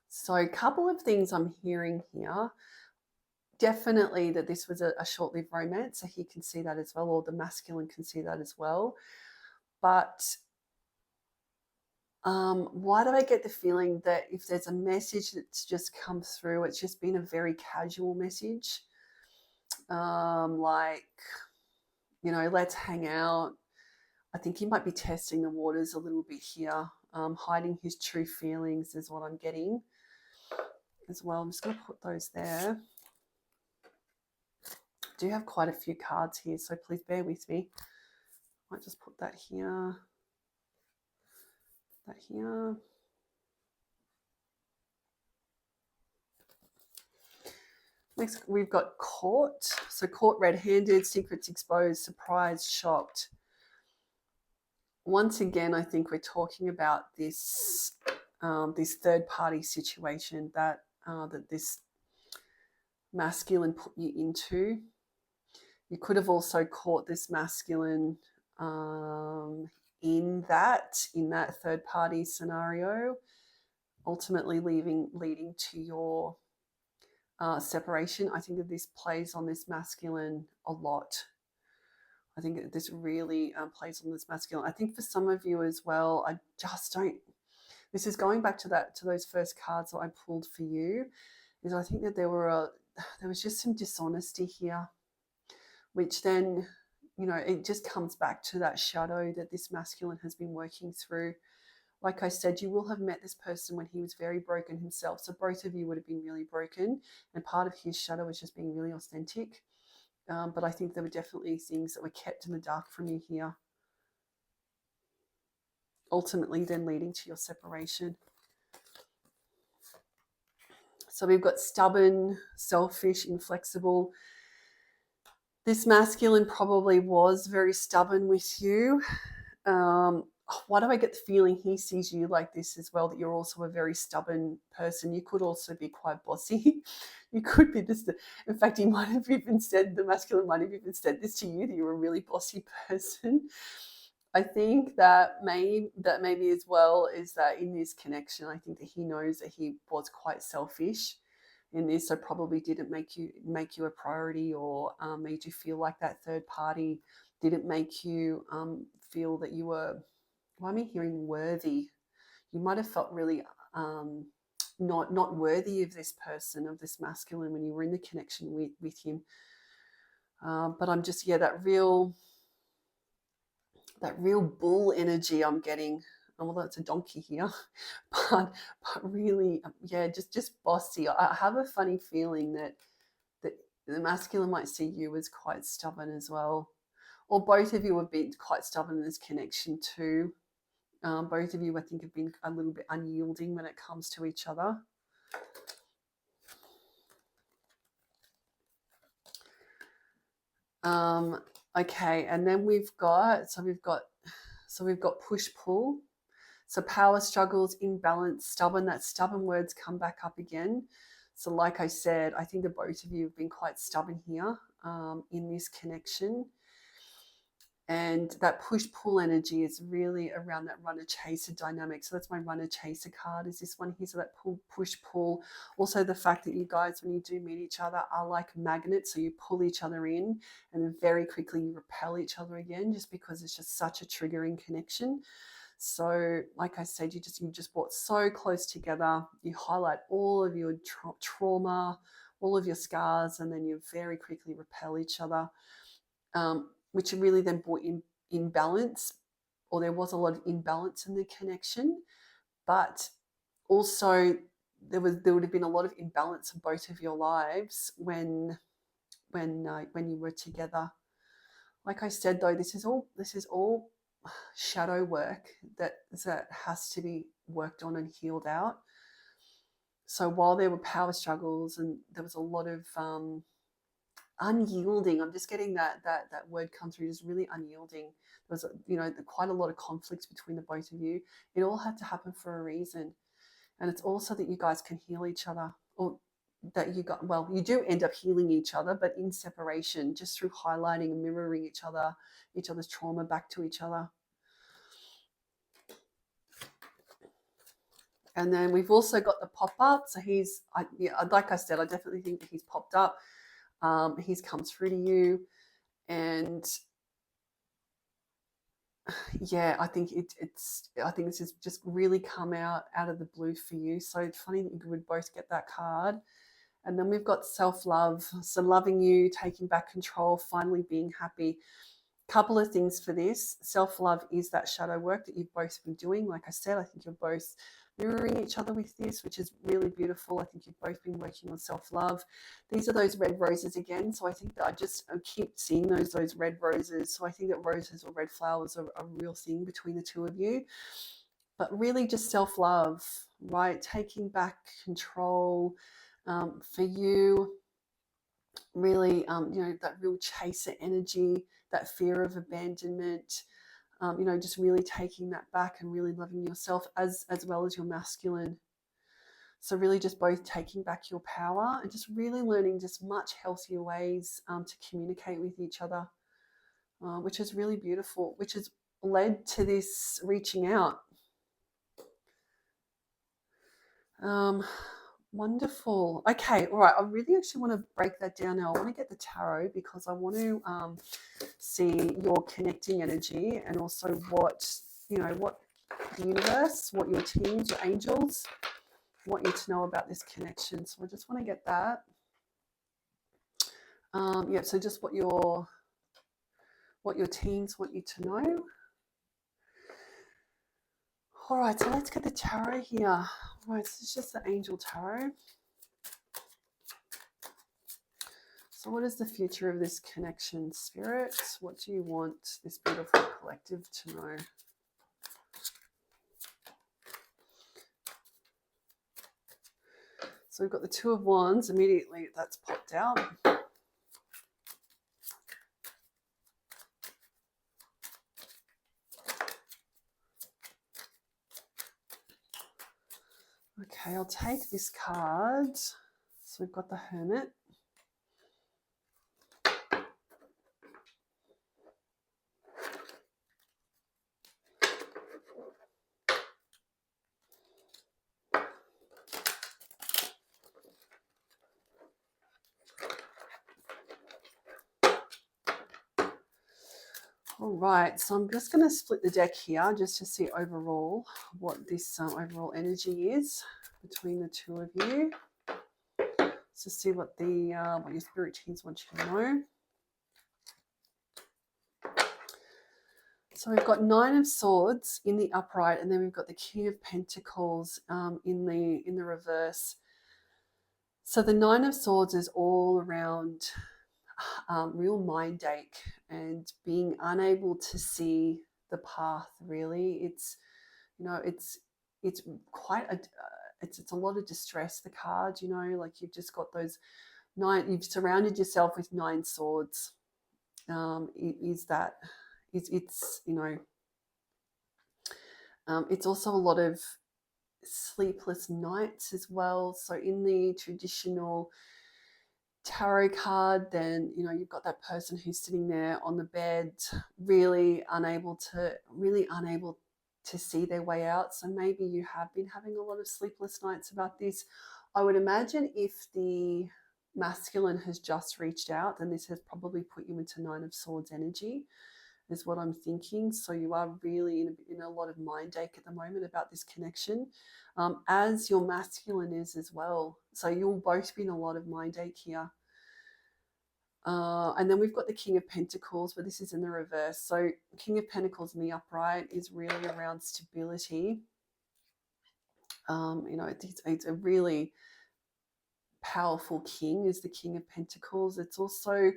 [SPEAKER 1] So a couple of things I'm hearing here. Definitely that this was a short-lived romance, so he can see that as well, or the masculine can see that as well. But why do I get the feeling that if there's a message that's just come through, it's just been a very casual message, like, let's hang out. I think he might be testing the waters a little bit here, hiding his true feelings is what I'm getting as well. I'm just going to put those there. I do have quite a few cards here, so please bear with me. I might just put that here, that here. Next, we've got caught. So caught red-handed, secrets exposed, surprised, shocked. Once again, I think we're talking about this this third-party situation that this masculine put you into. You could have also caught this masculine in that third-party scenario, ultimately leading to your separation. I think that this plays on this masculine a lot. I think this really plays on this masculine. I think for some of you as well, I just don't. This is going back to those first cards that I pulled for you. Is I think that there was just some dishonesty here, which then, it just comes back to that shadow that this masculine has been working through. Like I said, you will have met this person when he was very broken himself. So both of you would have been really broken, and part of his shadow was just being really authentic. But I think there were definitely things that were kept in the dark from you here, ultimately then leading to your separation. So we've got stubborn, selfish, inflexible. This masculine probably was very stubborn with you. Why do I get the feeling he sees you like this as well, that you're also a very stubborn person? You could also be quite bossy. You could be this. In fact, he might have even said, the masculine might have even said this to you, that you're a really bossy person. I think that maybe as well is that in this connection, I think that he knows that he was quite selfish in this, so probably didn't make you a priority, or made you feel like that third party, didn't make you feel that you were, why am I hearing worthy? You might have felt really not worthy of this person, of this masculine, when you were in the connection with him. But I'm just, that real bull energy I'm getting. Although it's a donkey here, but really, just bossy. I have a funny feeling that the masculine might see you as quite stubborn as well, or both of you have been quite stubborn in this connection too. Both of you, I think, have been a little bit unyielding when it comes to each other. Okay, and then we've got push pull. So power struggles, imbalance, stubborn. That stubborn words come back up again. So like I said, I think that both of you have been quite stubborn here in this connection. And that push-pull energy is really around that runner-chaser dynamic. So that's my runner-chaser card, is this one here. So that push-pull. Also the fact that you guys, when you do meet each other, are like magnets. So you pull each other in and then very quickly you repel each other again, just because it's just such a triggering connection. So like I said, you just brought so close together. You highlight all of your trauma, all of your scars, and then you very quickly repel each other. Which really then brought in balance, or there was a lot of imbalance in the connection, but also there would have been a lot of imbalance in both of your lives when you were together. Like I said, though, this is all shadow work that has to be worked on and healed out. So while there were power struggles and there was a lot of unyielding. I'm just getting that word come through, just really unyielding. There was, quite a lot of conflicts between the both of you. It all had to happen for a reason. And it's also that you guys can heal each other, or that you do end up healing each other, but in separation, just through highlighting and mirroring each other's trauma back to each other. And then we've also got the pop-up. So like I said, I definitely think that he's popped up. He's come through to you, and yeah, I think this has just really come out of the blue for you. So it's funny that you would both get that card. And then we've got self-love, so loving you, taking back control, finally being happy. Couple of things for this. Self-love is that shadow work that you've both been doing. Like I said, I think you're both mirroring each other with this, which is really beautiful. I think you've both been working on self-love. These are those red roses again. So I think that I keep seeing those red roses. So I think that roses or red flowers are a real thing between the two of you. But really just self-love, right? Taking back control for you. Really, that real chaser energy, that fear of abandonment, just really taking that back and really loving yourself as well as your masculine. So really just both taking back your power and just really learning just much healthier ways to communicate with each other, which is really beautiful, which has led to this reaching out. Wonderful. Okay, all right. I really actually want to break that down now. I want to get the tarot because I want to see your connecting energy and also what the universe, what your teams, your angels want you to know about this connection. So I just want to get that. So just what your teams want you to know. All right, so let's get the tarot here. All right, so it's just the angel tarot. So what is the future of this connection, Spirit? What do you want this beautiful collective to know? So we've got the Two of Wands. Immediately that's popped out. Okay, I'll take this card. So we've got the Hermit. All right, so I'm just going to split the deck here just to see overall what this overall energy is between the two of you. To see what your spirit teams want you to know. So we've got Nine of Swords in the upright, and then we've got the King of Pentacles in the reverse. So the Nine of Swords is all around real mind ache and being unable to see the path. Really, it's quite it's a lot of distress. The card, like you've just got those nine. You've surrounded yourself with 9 swords. It's also a lot of sleepless nights as well. So in the traditional tarot card, then you've got that person who's sitting there on the bed, really unable to see their way out. So maybe you have been having a lot of sleepless nights about this. I would imagine if the masculine has just reached out, then this has probably put you into 9 of Swords energy, is what I'm thinking. So you are really in a lot of mind ache at the moment about this connection, as your masculine is as well. So you'll both be in a lot of mind ache here. And then we've got the King of Pentacles, but this is in the reverse. So King of Pentacles in the upright is really around stability. It's a really powerful king, is the King of Pentacles. It's also,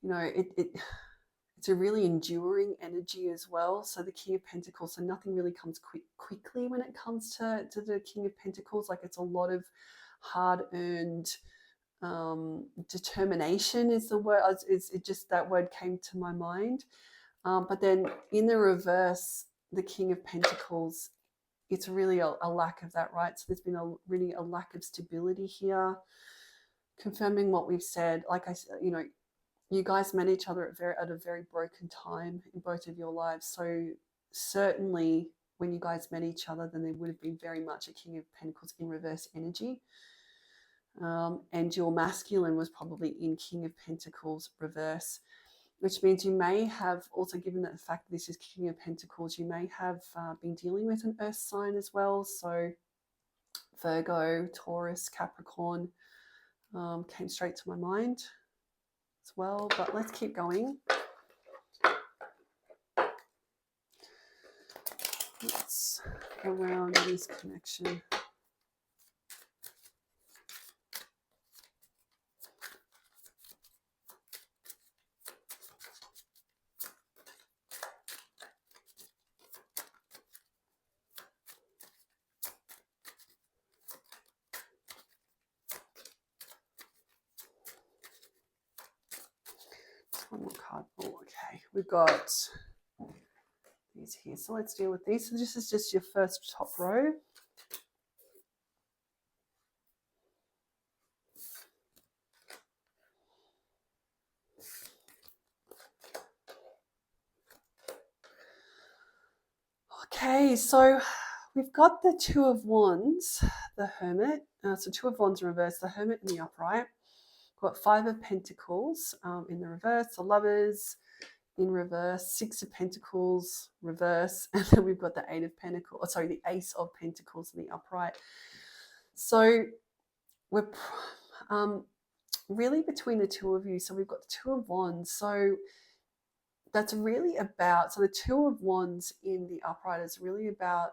[SPEAKER 1] it's a really enduring energy as well. So the King of Pentacles, so nothing really comes quickly when it comes to the King of Pentacles. Like it's a lot of hard-earned determination is the word. It just, that word came to my mind. But then in the reverse, the King of Pentacles, it's really a lack of that, right? So there's been really a lack of stability here, confirming what we've said. Like I said, you guys met each other at a very broken time in both of your lives. So certainly when you guys met each other, then there would have been very much a King of Pentacles in reverse energy. And your masculine was probably in King of Pentacles reverse, which means you may have also, given that the fact that this is King of Pentacles, you may have been dealing with an earth sign as well. So Virgo, Taurus, Capricorn came straight to my mind as well. But let's keep going. Let's go around this connection. One more card. Oh, okay. We've got these here. So let's deal with these. So this is just your first top row. Okay, so we've got the Two of Wands, the Hermit. So Two of Wands in reverse, the Hermit in the upright. We've got Five of Pentacles in the reverse, the Lovers in reverse, Six of Pentacles reverse, and then we've got the Eight of Pentacles, the Ace of Pentacles in the upright. So we're really between the two of you. So we've got the Two of Wands. So that's really about, so the Two of Wands in the upright is really about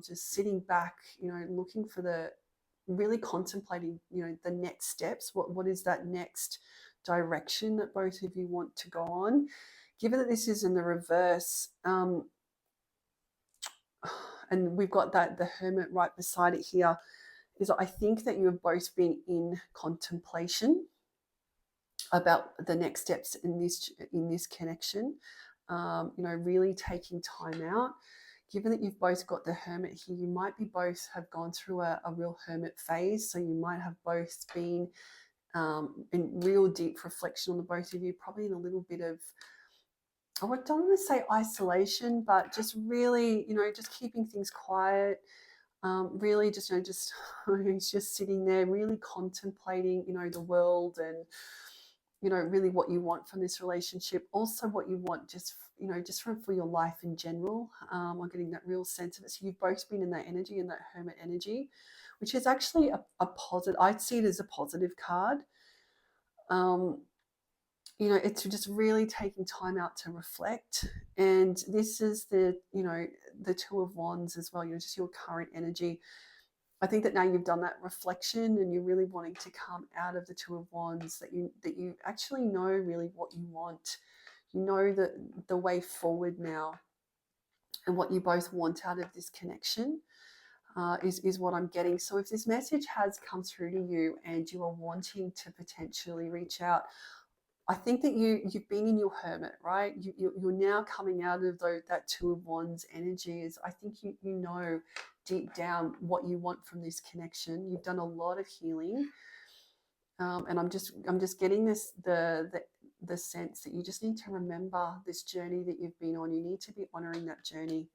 [SPEAKER 1] just sitting back, looking for really contemplating, the next steps. What is that next direction that both of you want to go on? Given that this is in the reverse, and we've got the Hermit right beside it here, is I think that you have both been in contemplation about the next steps in this connection. Really taking time out. Given that you've both got the Hermit here, you might be both have gone through a real Hermit phase. So you might have both been in real deep reflection on the both of you, probably in a little bit of, I don't want to say isolation, but just really, just keeping things quiet. Really just, just sitting there, really contemplating, the world and, really what you want from this relationship. Also what you want just for your life in general. I'm getting that real sense of it. So you've both been in that energy, in that Hermit energy, which is actually a positive. I'd see it as a positive card. It's just really taking time out to reflect. And this is the Two of Wands as well, just your current energy. I think that now you've done that reflection and you're really wanting to come out of the Two of Wands, that you actually know really what you want. You know the way forward now, and what you both want out of this connection is what I'm getting. So if this message has come through to you and you are wanting to potentially reach out, I think that you've been in your Hermit, right? You're now coming out of that Two of Wands energy. I think you know deep down what you want from this connection. You've done a lot of healing, and I'm just getting the sense that you just need to remember this journey that you've been on. You need to be honoring that journey.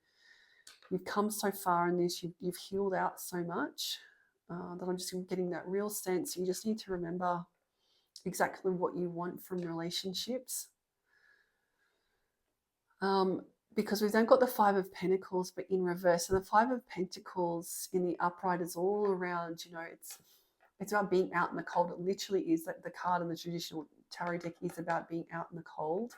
[SPEAKER 1] You've come so far in this. You've healed out so much that I'm just getting that real sense. You just need to remember exactly what you want from relationships. Because we've then got the Five of Pentacles, but in reverse. So the Five of Pentacles in the upright is all around, it's about being out in the cold. It literally is, like the card in the traditional tarot deck is about being out in the cold.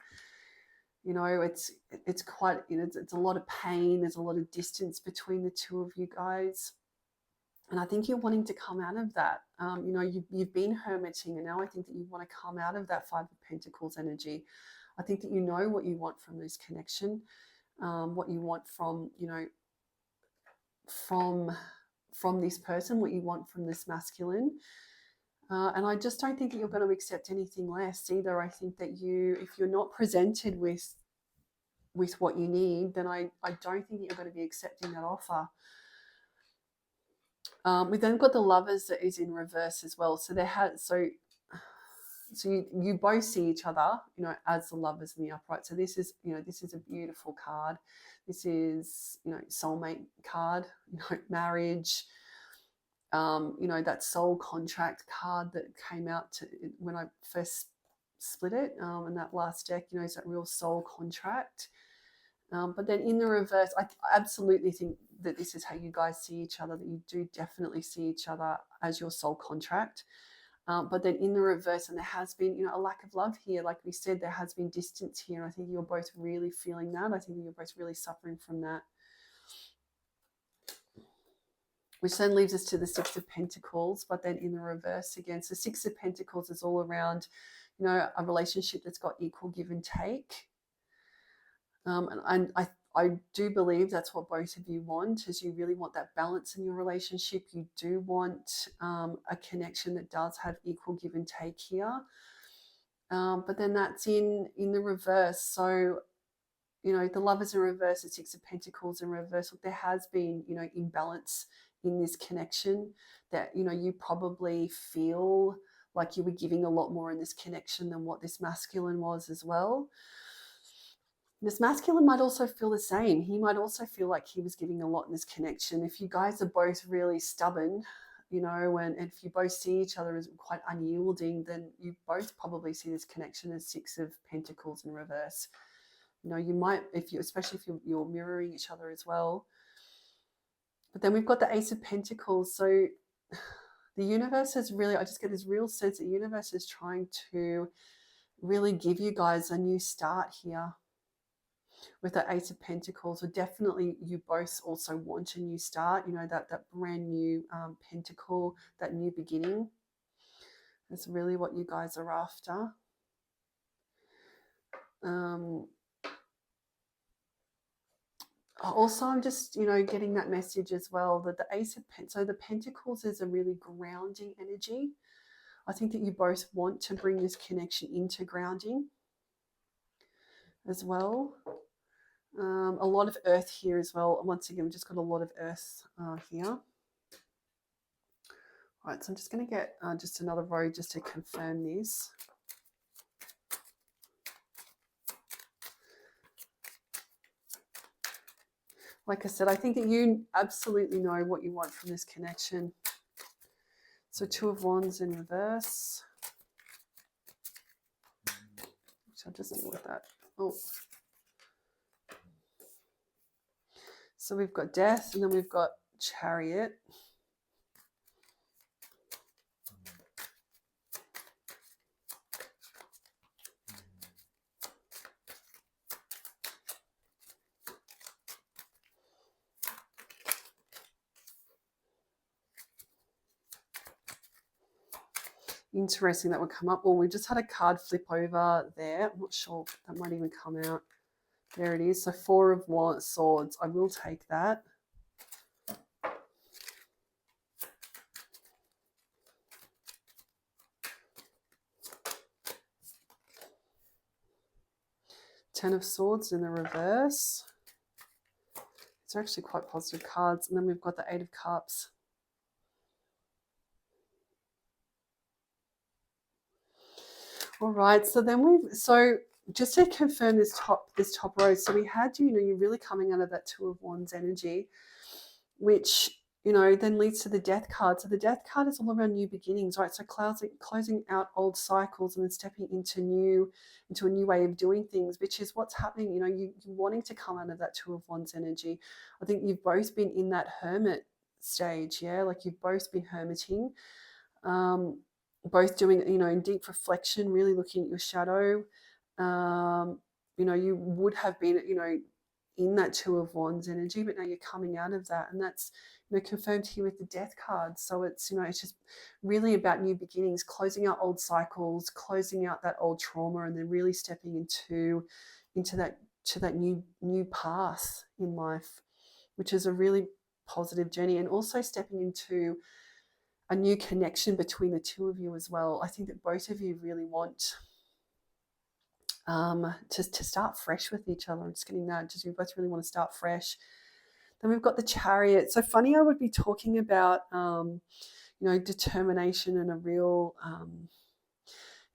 [SPEAKER 1] It's quite, it's a lot of pain. There's a lot of distance between the two of you guys. And I think you're wanting to come out of that. You've been hermiting, and now I think that you want to come out of that Five of Pentacles energy. I think that you know what you want from this connection, what you want from this person, what you want from this masculine. And I just don't think that you're going to accept anything less either. I think that if you're not presented with what you need, then I don't think that you're going to be accepting that offer. We've then got the Lovers that is in reverse as well. So you both see each other, as the Lovers in the upright. So this is a beautiful card. This is, soulmate card, marriage, that soul contract card that came out when I first split it, and that last deck, is that real soul contract. But then in the reverse, I absolutely think that this is how you guys see each other, that you do definitely see each other as your soul contract. But then in the reverse, and there has been, a lack of love here. Like we said, there has been distance here. I think you're both really feeling that. I think you're both really suffering from that. Which then leaves us to the Six of Pentacles, but then in the reverse again. So Six of Pentacles is all around, a relationship that's got equal give and take. And I do believe that's what both of you want, is you really want that balance in your relationship. You do want a connection that does have equal give and take here. But then that's in the reverse. So, the Lovers in reverse, the Six of Pentacles in reverse. There has been, imbalance in this connection, that, you probably feel like you were giving a lot more in this connection than what this masculine was as well. This masculine might also feel the same. He might also feel like he was giving a lot in this connection. If you guys are both really stubborn, and if you both see each other as quite unyielding, then you both probably see this connection as Six of Pentacles in reverse. You might, especially if you're mirroring each other as well. But then we've got the Ace of Pentacles. So the universe is really, I just get this real sense that the universe is trying to really give you guys a new start here. With the Ace of Pentacles, or definitely you both also want a new start, that brand new pentacle, that new beginning. That's really what you guys are after. Also, I'm just, getting that message as well, that the Ace of so the Pentacles is a really grounding energy. I think that you both want to bring this connection into grounding as well. A lot of earth here as well. Once again, we've just got a lot of earth here. All right, so I'm just going to get just another row just to confirm this. Like I said, I think that you absolutely know what you want from this connection. So Two of Wands in reverse. So I'll just deal with that. Oh. So we've got Death, and then we've got Chariot. Interesting that would come up. Well, we just had a card flip over there. I'm not sure that might even come out. There it is. So Four of Swords. I will take that. Ten of Swords in the reverse. It's actually quite positive cards. And then we've got the Eight of Cups. All right, so then just to confirm this top row, so we had you're really coming out of that Two of Wands energy, which then leads to the Death card. So the Death card is all around new beginnings, right? So closing out old cycles and then stepping into a new way of doing things, which is what's happening. You wanting to come out of that Two of Wands energy. I think you've both been in that hermit stage, yeah, like you've both been hermiting. Both doing, in deep reflection, really looking at your shadow. You would have been, in that Two of Wands energy, but now you're coming out of that, and that's, confirmed here with the Death card. So it's, it's just really about new beginnings, closing out old cycles, closing out that old trauma, and then really stepping into that new path in life, which is a really positive journey, and also stepping into a new connection between the two of you as well. I think that both of you really want to start fresh with each other. I'm just getting that. Just we both really want to start fresh. Then we've got the Chariot. So funny, I would be talking about determination and a real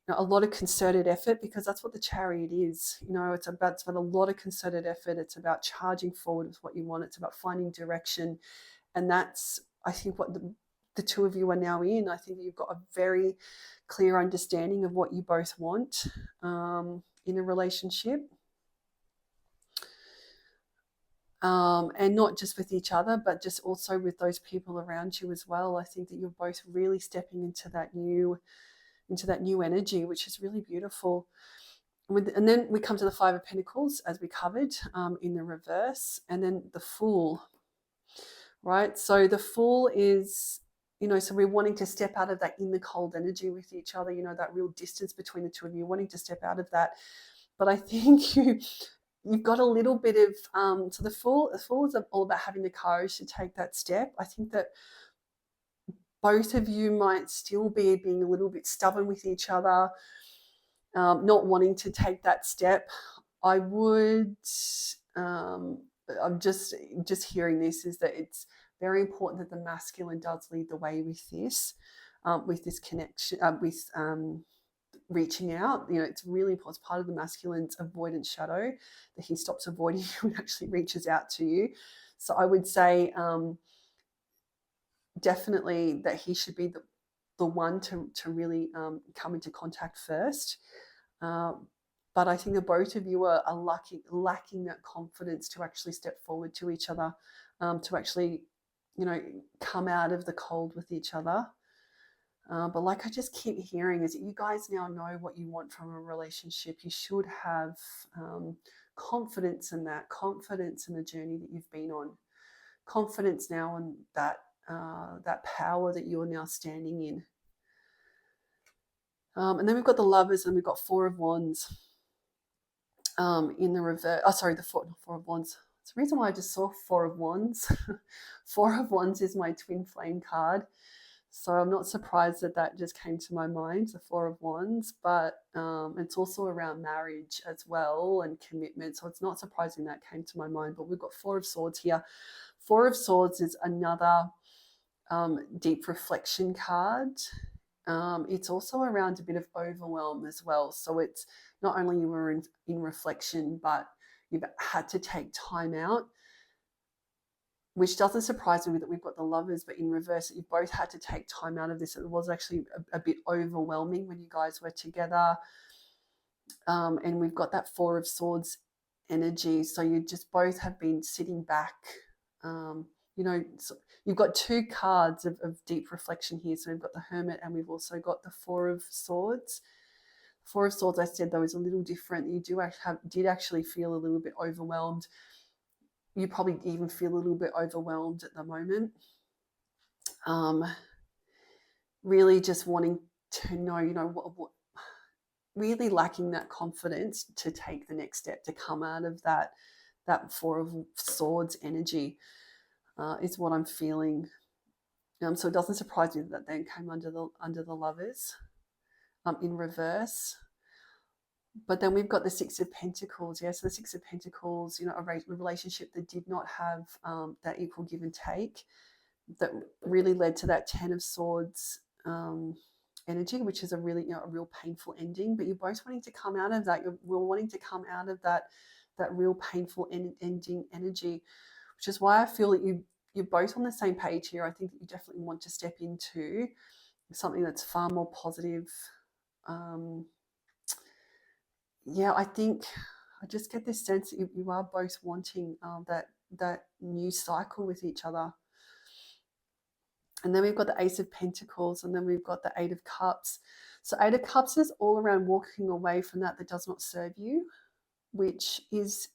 [SPEAKER 1] a lot of concerted effort, because that's what the Chariot is. It's about a lot of concerted effort. It's about charging forward with what you want. It's about finding direction, and that's, I think, what the two of you are now in. I think you've got a very clear understanding of what you both want in a relationship. And not just with each other, but just also with those people around you as well. I think that you're both really stepping into that new energy, which is really beautiful. And then we come to the Five of Pentacles, as we covered, in the reverse, and then the Fool, right? So the Fool is, so we're wanting to step out of that in the cold energy with each other, that real distance between the two of you, wanting to step out of that. But I think you've got a little bit of, so the Fool is all about having the courage to take that step. I think that both of you might still be being a little bit stubborn with each other, not wanting to take that step. I would, I'm just hearing this, is that it's very important that the masculine does lead the way with this connection, with reaching out. It's really important. It's part of the masculine's avoidance shadow, that he stops avoiding you and actually reaches out to you. So I would say definitely that he should be the one to really come into contact first. But I think that both of you are lacking that confidence to actually step forward to each other, to actually, come out of the cold with each other. But like I just keep hearing, is that you guys now know what you want from a relationship. You should have confidence in that, confidence in the journey that you've been on, confidence now in that power that you are now standing in. And then we've got the Lovers, and we've got Four of Wands in the reverse. Oh, sorry, the Four of Wands. It's the reason why I just saw Four of Wands. Four of Wands is my twin flame card. So I'm not surprised that just came to my mind, the Four of Wands, but it's also around marriage as well and commitment. So it's not surprising that came to my mind, but we've got Four of Swords here. Four of Swords is another deep reflection card. It's also around a bit of overwhelm as well. So it's not only you were in reflection, but you've had to take time out, which doesn't surprise me that we've got the Lovers, but in reverse, that you both had to take time out of this. It was actually a bit overwhelming when you guys were together. And we've got that Four of Swords energy. So you just both have been sitting back. So you've got two cards of deep reflection here. So we've got the Hermit, and we've also got the Four of Swords. Four of Swords, I said, though, is a little different. You did actually feel a little bit overwhelmed. You probably even feel a little bit overwhelmed at the moment. Really just wanting to know, what really lacking that confidence to take the next step, to come out of that Four of Swords energy is what I'm feeling. So it doesn't surprise me that then came under the Lovers in reverse. But then we've got the Six of Pentacles. Yeah, so the Six of Pentacles, a relationship that did not have that equal give and take, that really led to that Ten of Swords energy, which is a real painful ending. But you're both wanting to come out of that. We're wanting to come out of that real painful ending energy, which is why I feel that you're both on the same page here. I think that you definitely want to step into something that's far more positive. I think I just get this sense that you are both wanting that new cycle with each other. And then we've got the Ace of Pentacles, and then we've got the Eight of Cups. So Eight of Cups is all around walking away from that does not serve you, which is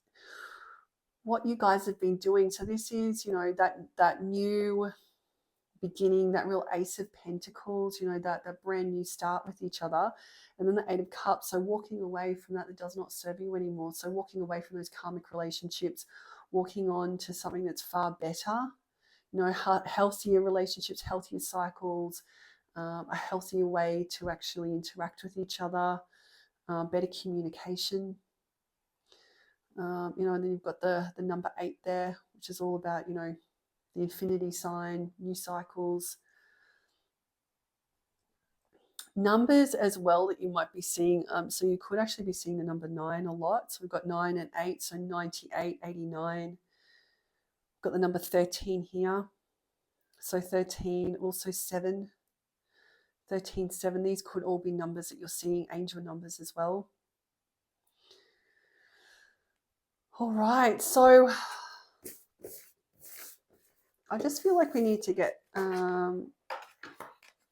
[SPEAKER 1] what you guys have been doing. So this is, that new beginning, that real Ace of Pentacles, that brand new start with each other. And then the Eight of Cups, so walking away from that does not serve you anymore. So walking away from those karmic relationships, walking on to something that's far better, you know, healthier relationships, healthier cycles, a healthier way to actually interact with each other, better communication. You know, and then you've got the number 8 there, which is all about, you know, the infinity sign, new cycles. Numbers as well that you might be seeing. So you could actually be seeing the number 9 a lot. So we've got 9 and 8, so 98, 89. We've got the number 13 here. So 13, also 7, 13, 7. These could all be numbers that you're seeing, angel numbers as well. All right, so I just feel like we need to get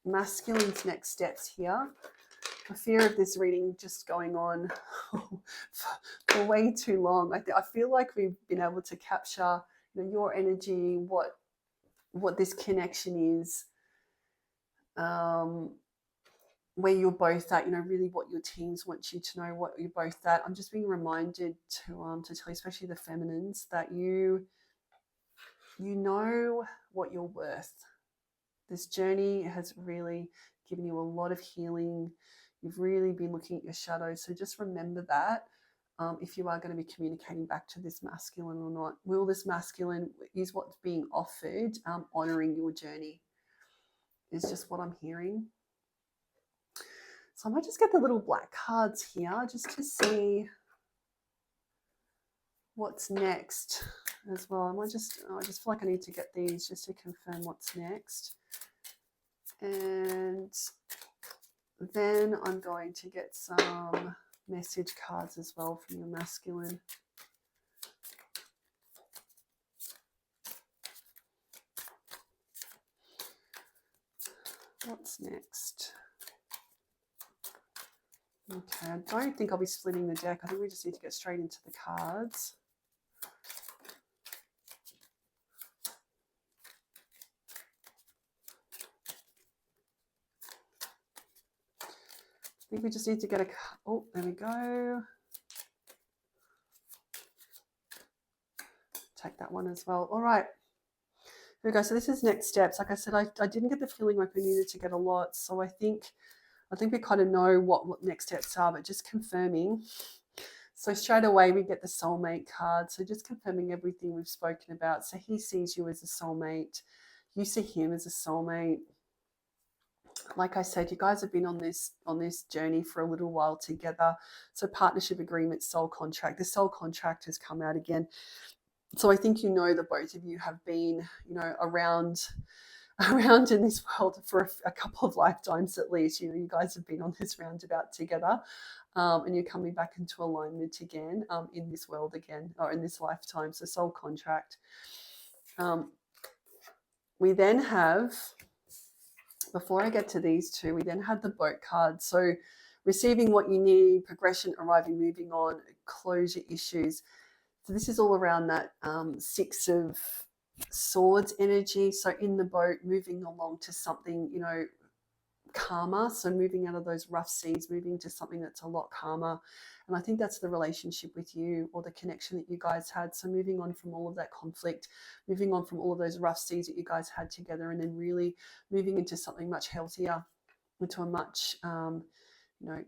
[SPEAKER 1] masculine's next steps here. For fear of this reading just going on for way too long. I feel like we've been able to capture, you know, your energy, what this connection is, where you're both at, you know, really what your teams want you to know, what you're both at. I'm just being reminded to tell you, especially the feminines, that you know what you're worth. This journey has really given you a lot of healing. You've really been looking at your shadows. So just remember that if you are going to be communicating back to this masculine or not. Will this masculine, is what's being offered, honoring your journey? Is just what I'm hearing. So I might just get the little black cards here just to see what's next as well. I just feel like I need to get these just to confirm what's next. And then I'm going to get some message cards as well from your masculine. What's next? Okay, I don't think I'll be splitting the deck. I think we just need to get straight into the cards. I think we just need to get a, oh, there we go. Take that one as well. All right. Here we go. So this is next steps. Like I said, I didn't get the feeling like we needed to get a lot. So I think we kind of know what next steps are, but just confirming. So straight away we get the soulmate card. So just confirming everything we've spoken about. So he sees you as a soulmate. You see him as a soulmate. Like I said, you guys have been on this journey for a little while together. So partnership agreement, soul contract. The soul contract has come out again. So I think you know that both of you have been, you know, around in this world for a couple of lifetimes at least. You know, you guys have been on this roundabout together, and you're coming back into alignment again, in this world again, or in this lifetime. So soul contract. We then have, before I get to these two, we then had the boat card. So receiving what you need, progression, arriving, moving on, closure issues. So this is all around that 6 of Swords energy. So in the boat, moving along to something, you know, calmer. So moving out of those rough seas, moving to something that's a lot calmer. And I think that's the relationship with you, or the connection that you guys had. So moving on from all of that conflict, moving on from all of those rough seas that you guys had together, and then really moving into something much healthier, into a much, you know,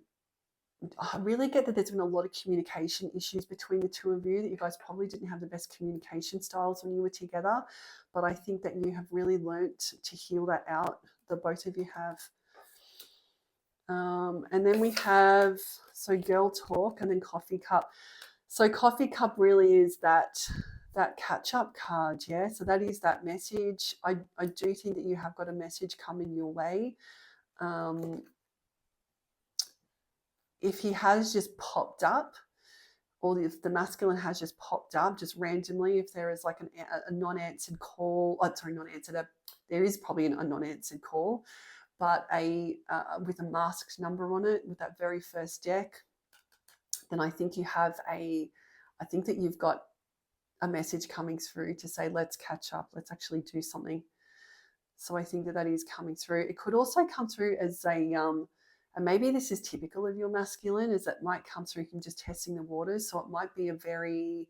[SPEAKER 1] I really get that there's been a lot of communication issues between the two of you, that you guys probably didn't have the best communication styles when you were together. But I think that you have really learnt to heal that out, the both of you have. And then we have, so girl talk, and then coffee cup. So coffee cup really is that catch-up card, yeah? So that is that message. I do think that you have got a message coming your way. If he has just popped up, or if the masculine has just popped up just randomly, if there is like a non-answered call, there is probably a non-answered call, but with a masked number on it, with that very first deck, then I think that you've got a message coming through to say, let's catch up, let's actually do something. So I think that is coming through. It could also come through as and maybe this is typical of your masculine, is that might come through him just testing the waters. So it might be a very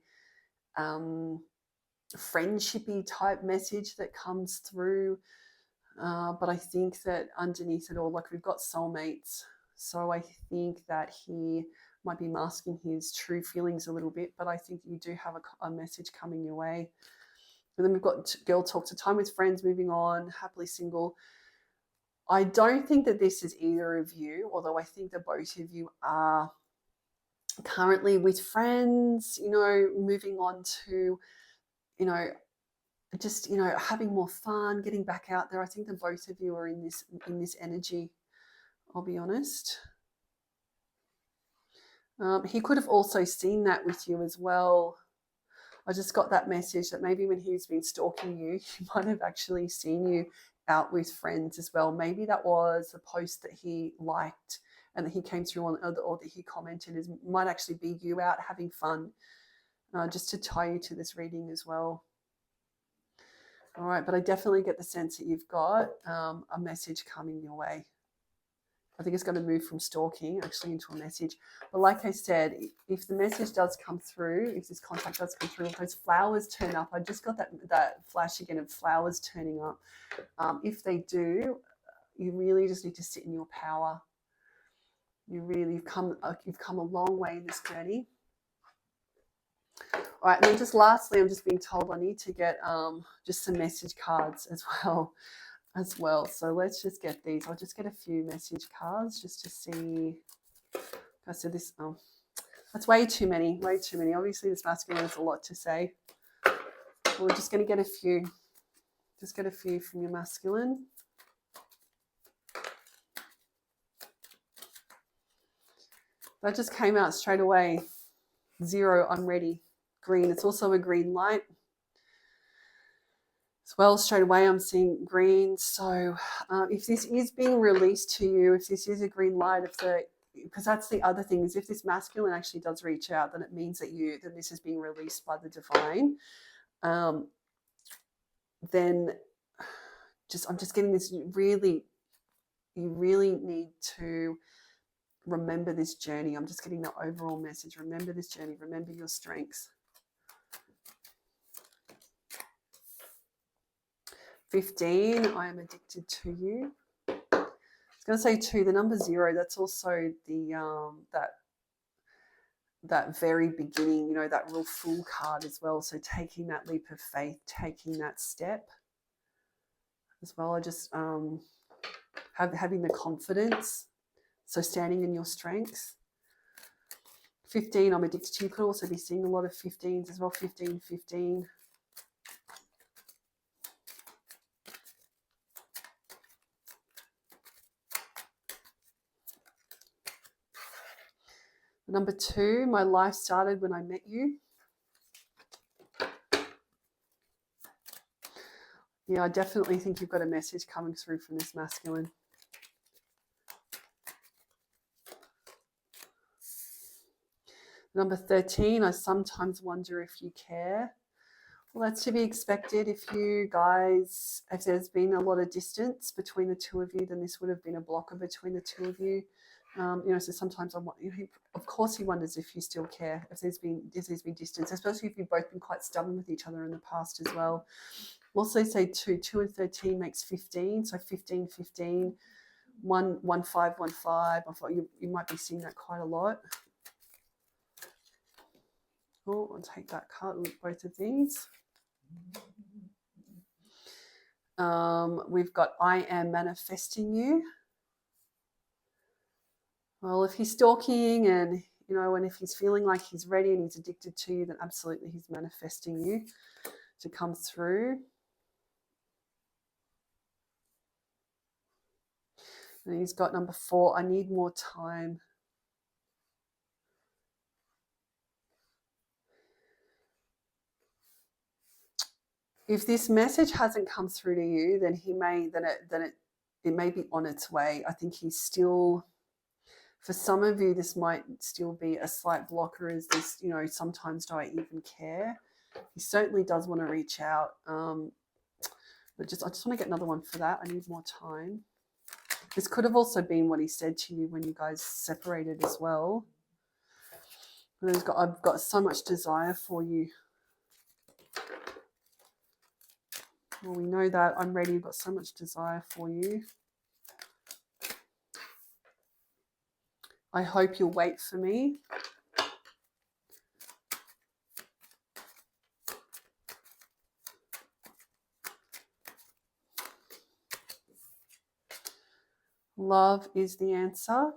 [SPEAKER 1] friendshipy type message that comes through. But I think that underneath it all, like we've got soulmates. So I think that he might be masking his true feelings a little bit, but I think you do have a message coming your way. And then we've got girl talk to time with friends, moving on, happily single. I don't think that this is either of you, although I think that both of you are currently with friends, you know, moving on to, you know, just, you know, having more fun, getting back out there. I think that both of you are in this energy, I'll be honest. He could have also seen that with you as well. I just got that message that maybe when he's been stalking you, he might have actually seen you out with friends as well. Maybe that was a post that he liked and that he came through on, or that he commented, is might actually be you out having fun, just to tie you to this reading as well. All right, but I definitely get the sense that you've got a message coming your way. I think it's going to move from stalking actually into a message. But like I said, if the message does come through, if this contact does come through, if those flowers turn up, I just got that flash again of flowers turning up. If they do, you really just need to sit in your power. You've come a long way in this journey. All right, and then just lastly, I'm just being told I need to get just some message cards as well. So let's just get these. I'll just get a few message cards just to see. I said this. Oh, that's way too many. Obviously, this masculine has a lot to say. We're just going to get a few. Just get a few from your masculine. That just came out straight away. 0, I'm ready. Green. It's also a green light. As well, straight away I'm seeing green. So if this is being released to you, if this is a green light, because that's the other thing, is if this masculine actually does reach out, then it means that this is being released by the divine. Then I'm just getting this, you really need to remember this journey. I'm just getting the overall message. Remember this journey. Remember your strengths. 15, I am addicted to you. I was going to say 2, the number 0, that's also the that very beginning, you know, that real Fool card as well. So taking that leap of faith, taking that step as well. I just having the confidence, so standing in your strengths. 15, I'm addicted to you. Could also be seeing a lot of 15s as well. 15, 15. Number 2, my life started when I met you. Yeah, I definitely think you've got a message coming through from this masculine. Number 13, I sometimes wonder if you care. Well, that's to be expected. If there's been a lot of distance between the two of you, then this would have been a blocker between the two of you. You know, so sometimes of course he wonders if you still care, if there's been distance, especially if you've both been quite stubborn with each other in the past as well. Also say 2 and 13 makes 15, so 15, 15, 1, 1, 5, 1, 5. I thought you might be seeing that quite a lot. Oh, I'll take that card with both of these. We've got I am manifesting you. Well, if he's stalking and, you know, and if he's feeling like he's ready and he's addicted to you, then absolutely he's manifesting you to come through. And he's got number 4, I need more time. If this message hasn't come through to you, then it may be on its way. I think he's still, for some of you, this might still be a slight blocker. Is this, you know, sometimes do I even care? He certainly does want to reach out. But I just want to get another one for that. I need more time. This could have also been what he said to you when you guys separated as well. And I've got so much desire for you. Well, we know that. I'm ready. I've got so much desire for you. I hope you'll wait for me. Love is the answer.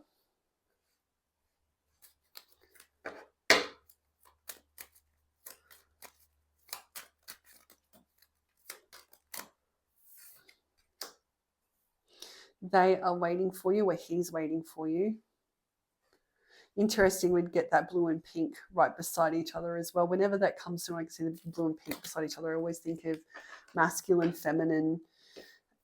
[SPEAKER 1] They are waiting for you, or he's waiting for you. Interesting, we'd get that blue and pink right beside each other as well. Whenever that comes through, I can see the blue and pink beside each other. I always think of masculine, feminine.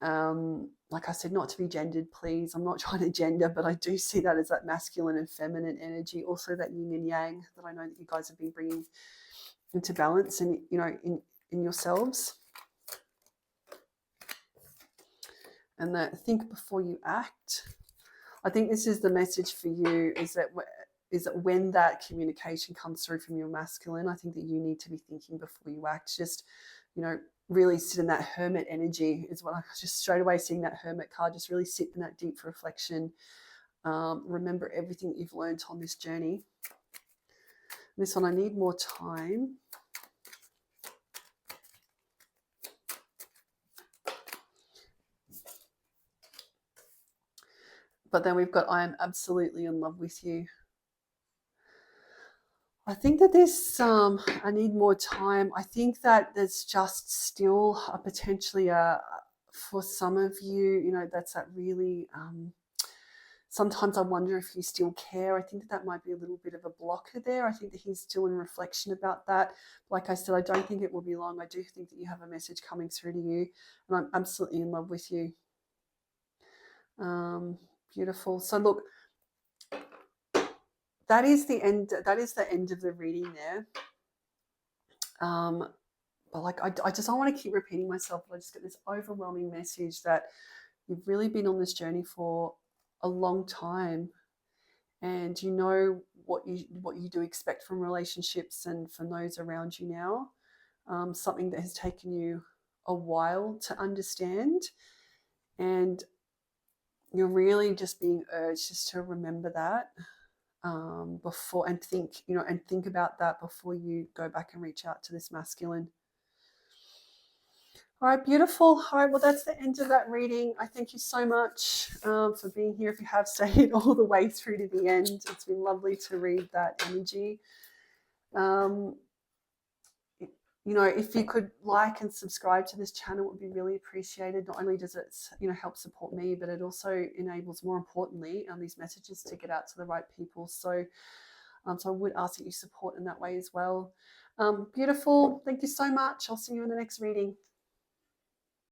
[SPEAKER 1] Like I said, not to be gendered, please. I'm not trying to gender, but I do see that as that masculine and feminine energy. Also that yin and yang that I know that you guys have been bringing into balance and, you know, in yourselves. And that think before you act. I think this is the message for you, is that when that communication comes through from your masculine, I think that you need to be thinking before you act. Just, you know, really sit in that hermit energy is what I just straight away seeing that hermit card. Just really sit in that deep reflection. Remember everything that you've learned on this journey. This one, I need more time. But then we've got, I am absolutely in love with you. I think that this, I need more time. I think that there's just still potentially for some of you, you know, that's that really, sometimes I wonder if you still care. I think that might be a little bit of a blocker there. I think that he's still in reflection about that. Like I said, I don't think it will be long. I do think that you have a message coming through to you, and I'm absolutely in love with you. Beautiful. So look, that is the end. That is the end of the reading there. But like, I just don't want to keep repeating myself, but I just get this overwhelming message that you've really been on this journey for a long time, and you know what you do expect from relationships and from those around you now. Something that has taken you a while to understand, and you're really just being urged just to remember that before, and think about that before you go back and reach out to this masculine. All right, beautiful. All right, well, that's the end of that reading. I thank you so much for being here. If you have stayed all the way through to the end, it's been lovely to read that energy. You know, if you could like and subscribe to this channel, it would be really appreciated. Not only does it, you know, help support me, but it also enables, more importantly, these messages to get out to the right people. So, so I would ask that you support in that way as well. Beautiful. Thank you so much. I'll see you in the next reading.